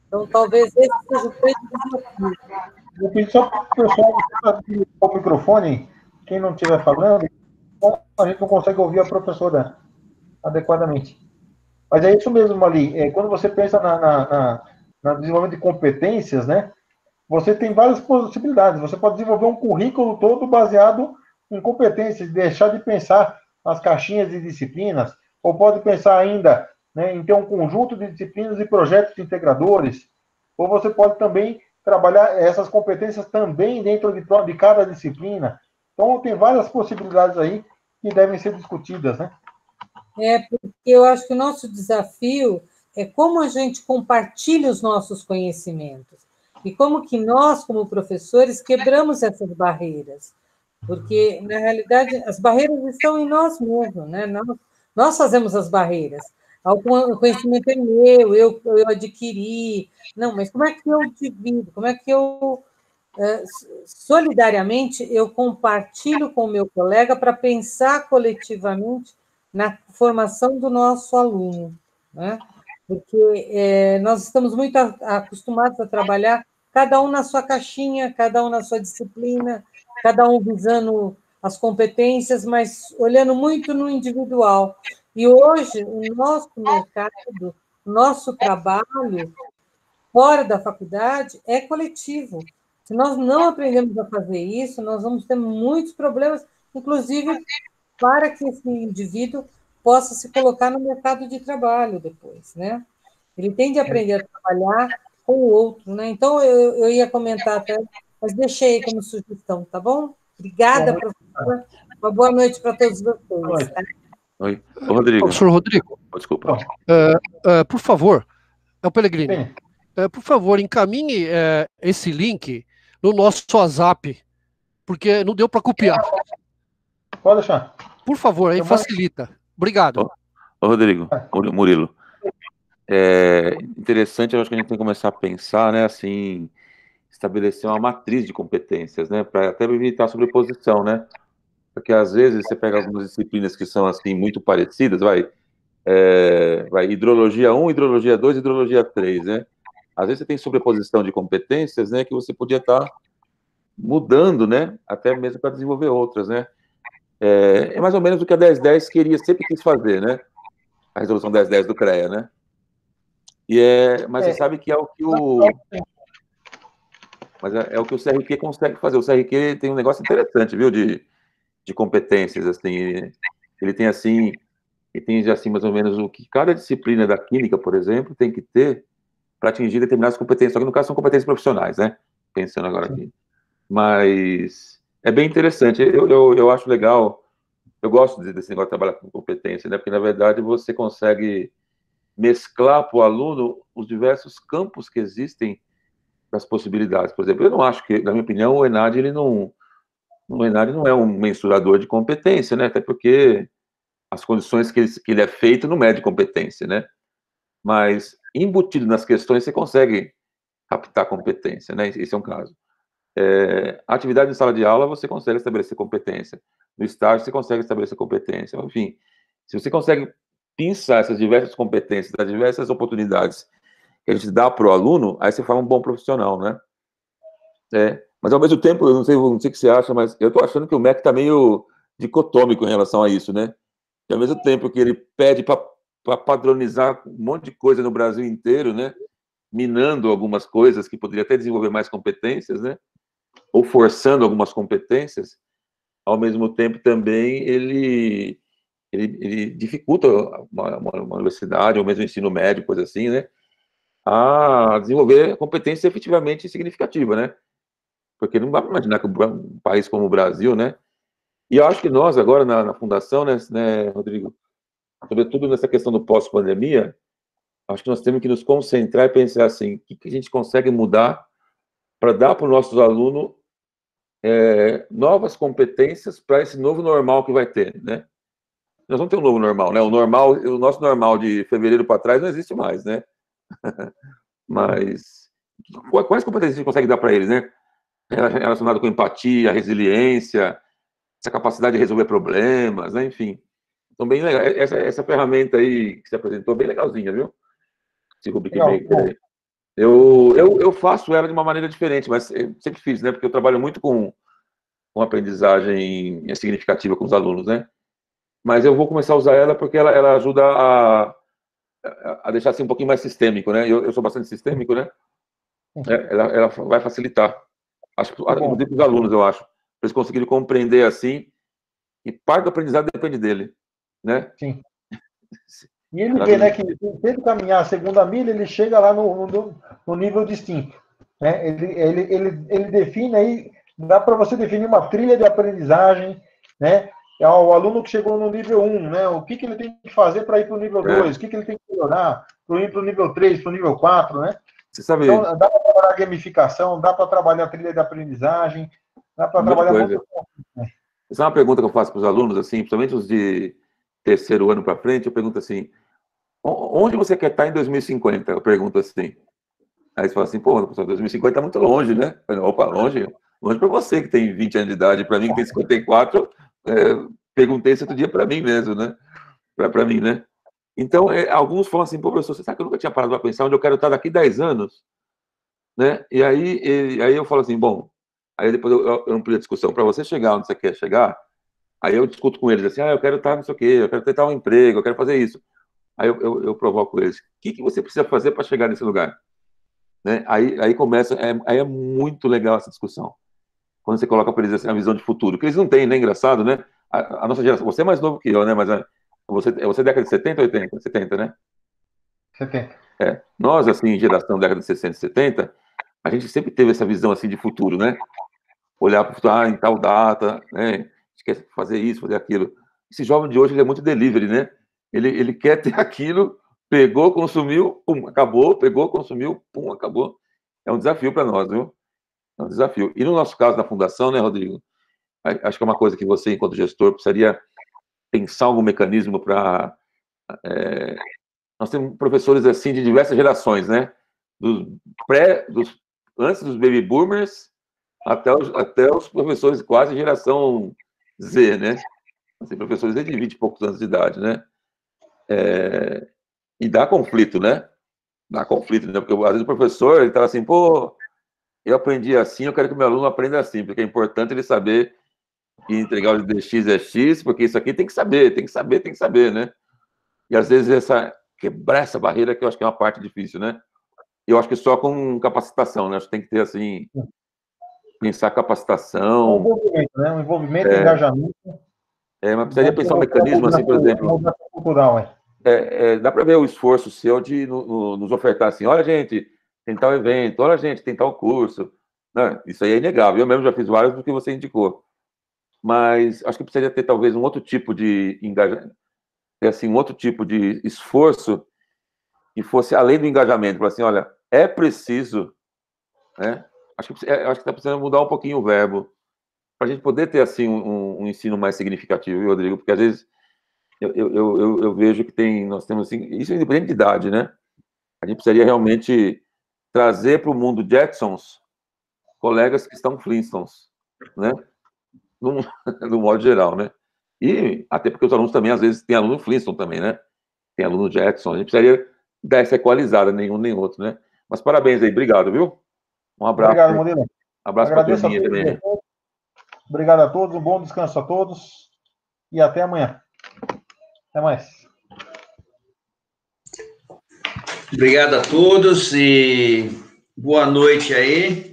S12: Então, talvez esse seja o grande desafio.
S1: Eu pedi só para o pessoal ligar o microfone, quem não estiver falando, a gente não consegue ouvir a professora adequadamente. Mas é isso mesmo ali. Quando você pensa no desenvolvimento de competências, né, você tem várias possibilidades. Você pode desenvolver um currículo todo baseado em competências, deixar de pensar nas caixinhas de disciplinas, ou pode pensar ainda, né, em ter um conjunto de disciplinas e projetos integradores, ou você pode também trabalhar essas competências também dentro de cada disciplina. Então, tem várias possibilidades aí que devem ser discutidas, né?
S12: Porque eu acho que o nosso desafio é como a gente compartilha os nossos conhecimentos e como que nós, como professores, quebramos essas barreiras. Porque, na realidade, as barreiras estão em nós mesmos, né? Nós fazemos as barreiras. O conhecimento é meu, eu adquiri. Não, mas como é que eu divido? Como é que eu, solidariamente, eu compartilho com o meu colega para pensar coletivamente na formação do nosso aluno, né? Porque nós estamos muito acostumados a trabalhar, cada um na sua caixinha, cada um na sua disciplina, cada um visando as competências, mas olhando muito no individual. E hoje, o nosso mercado, o nosso trabalho, fora da faculdade, é coletivo. Se nós não aprendemos a fazer isso, nós vamos ter muitos problemas, inclusive para que esse indivíduo possa se colocar no mercado de trabalho depois, né? Ele tem de aprender a trabalhar com o outro, né? Então, eu ia comentar até, mas deixei como sugestão, tá bom? Obrigada, professora. Uma boa noite para todos vocês. Tá?
S7: Oi. Rodrigo.
S13: Professor Rodrigo.
S7: Desculpa.
S13: Por favor, é o Pellegrini. Por favor, encaminhe esse link no nosso WhatsApp, porque não deu para copiar.
S1: Pode deixar.
S13: Por favor, aí facilita. Obrigado.
S7: Rodrigo, Murilo. Interessante, eu acho que a gente tem que começar a pensar, né, assim, estabelecer uma matriz de competências, né, para até evitar a sobreposição, né, porque às vezes você pega algumas disciplinas que são, assim, muito parecidas, vai hidrologia 1, hidrologia 2, hidrologia 3, né, às vezes você tem sobreposição de competências, né, que você podia estar mudando, né, até mesmo para desenvolver outras, né. É mais ou menos o que a 1010 sempre quis fazer, né? A resolução 1010 do CREA, né? Mas você sabe que é o que Mas é o que o CRQ consegue fazer. O CRQ tem um negócio interessante, viu, de competências, assim. Ele tem, assim, mais ou menos o que cada disciplina da química, por exemplo, tem que ter para atingir determinadas competências. Só que, no caso, são competências profissionais, né? Pensando agora aqui. Mas é bem interessante. Eu acho legal. Eu gosto desse negócio de trabalhar com competência, né? Porque, na verdade, você consegue mesclar para o aluno os diversos campos que existem das possibilidades. Por exemplo, eu não acho que, na minha opinião, o ENAD, o ENAD não é um mensurador de competência, né? Até porque as condições que ele é feito não mede competência, né? Mas, embutido nas questões, você consegue captar competência, né? Esse é um caso. A atividade em sala de aula, você consegue estabelecer competência. No estágio, você consegue estabelecer competência. Enfim, se você consegue pensar essas diversas competências, das diversas oportunidades que a gente dá para o aluno, aí você faz um bom profissional, né? Mas, ao mesmo tempo, eu não sei o que você acha, mas eu estou achando que o MEC está meio dicotômico em relação a isso, né? Que, ao mesmo tempo que ele pede para padronizar um monte de coisa no Brasil inteiro, né? Minando algumas coisas que poderia até desenvolver mais competências, né? Ou forçando algumas competências, ao mesmo tempo também ele dificulta uma universidade, ou mesmo o ensino médio, coisa assim, né? A desenvolver competência efetivamente significativa, né? Porque não dá para imaginar que um país como o Brasil, né? E eu acho que nós, agora, na Fundação, né, Rodrigo, sobretudo nessa questão do pós-pandemia, acho que nós temos que nos concentrar e pensar assim, o que a gente consegue mudar para dar para os nossos alunos novas competências para esse novo normal que vai ter, né? Nós vamos ter um novo normal, né? O nosso normal de fevereiro para trás não existe mais, né? Mas quais competências a gente consegue dar para eles, né? Relacionado com empatia, resiliência, essa capacidade de resolver problemas, né? Enfim. Então, bem legal. Essa ferramenta aí que você apresentou, bem legalzinha, viu? Esse Rubric Maker aí. Eu faço ela de uma maneira diferente, mas eu sempre fiz, né? Porque eu trabalho muito com aprendizagem significativa com os alunos, né? Mas eu vou começar a usar ela porque ela ajuda a deixar assim um pouquinho mais sistêmico, né? Eu sou bastante sistêmico, né? Ela vai facilitar. Acho que os alunos, eu acho, para eles conseguirem compreender assim, e parte do aprendizado depende dele, né?
S1: Sim. E ele vê, né, que tendo caminhar a segunda milha, ele chega lá no nível distinto, né? Ele define aí, dá para você definir uma trilha de aprendizagem, né? É o aluno que chegou no nível 1, né? O que ele tem que fazer para ir para o nível 2? O que ele tem que melhorar para ir para o nível 3, para o nível 4, né?
S7: Você sabe...
S1: Então, dá para trabalhar gamificação, dá para trabalhar a trilha de aprendizagem, dá para trabalhar muito.
S7: Essa é uma pergunta que eu faço para os alunos, assim, principalmente os de terceiro ano para frente, eu pergunto assim, onde você quer estar em 2050? Eu pergunto assim. Aí você fala assim, pô, 2050 está muito longe, né? Opa, longe? Longe para você que tem 20 anos de idade, para mim que tem 54, perguntei esse outro dia para mim mesmo, né? Para mim, né? Então, alguns falam assim, pô, professor, você sabe que eu nunca tinha parado para pensar onde eu quero estar daqui 10 anos? Né? E aí eu falo assim, bom, aí depois eu amplo a discussão, para você chegar onde você quer chegar, aí eu discuto com eles assim, eu quero estar não sei o quê, eu quero tentar um emprego, eu quero fazer isso. Aí eu provoco eles, o que você precisa fazer para chegar nesse lugar? Né? Aí começa, aí é muito legal essa discussão, quando você coloca para eles assim, a visão de futuro, que eles não têm, né? Engraçado, né? A nossa geração, você é mais novo que eu, né? Mas você é década de 70 ou 80? 70, né?
S1: 70.
S7: Nós, assim, geração década de 60 e 70, a gente sempre teve essa visão, assim, de futuro, né? Olhar para o futuro, em tal data, né? A gente quer fazer isso, fazer aquilo. Esse jovem de hoje, ele é muito delivery, né? Ele quer ter aquilo, pegou, consumiu, pum, acabou, pegou, consumiu, pum, acabou. É um desafio para nós, viu? É um desafio. E no nosso caso, na Fundação, né, Rodrigo? Acho que é uma coisa que você, enquanto gestor, precisaria pensar algum mecanismo para... Nós temos professores, assim, de diversas gerações, né? Antes dos baby boomers até os professores quase geração Z, né? Tem professores de 20 e poucos anos de idade, né? E dá conflito, né? Dá conflito, né? Porque às vezes o professor, ele tá assim, pô, eu aprendi assim, eu quero que o meu aluno aprenda assim, porque é importante ele saber que entregar o DX é X, porque isso aqui tem que saber, né? E às vezes quebrar essa barreira, que eu acho que é uma parte difícil, né? Eu acho que só com capacitação, né? Acho que tem que ter, assim, pensar capacitação.
S1: Um envolvimento, né? Um envolvimento, engajamento.
S7: Mas precisaria pensar um mecanismo, assim, por exemplo.
S1: Cultural,
S7: dá para ver o esforço seu de nos ofertar assim, olha, gente, tem tal evento, olha, gente, tem tal curso. Não, isso aí é inegável. Eu mesmo já fiz vários do que você indicou. Mas acho que precisaria ter, talvez, um outro tipo de engajamento, assim, um outro tipo de esforço que fosse além do engajamento. Para assim, olha, é preciso, né? Acho que está precisando mudar um pouquinho o verbo para a gente poder ter, assim, um ensino mais significativo, viu, Rodrigo? Porque, às vezes, eu vejo que nós temos, assim, isso é independente de idade, né? A gente precisaria realmente trazer para o mundo Jetsons colegas que estão Flintstones, né? No modo geral, né? E até porque os alunos também, às vezes, tem aluno Flintstone também, né? Tem aluno Jetson. A gente precisaria dar essa equalizada, nenhum nem outro, né? Mas parabéns aí, obrigado, viu? Um abraço.
S1: Obrigado, Murilo.
S7: Abraço para a turminha também.
S1: Obrigado a todos, um bom descanso a todos e até amanhã. Até mais.
S10: Obrigado a todos e boa noite aí.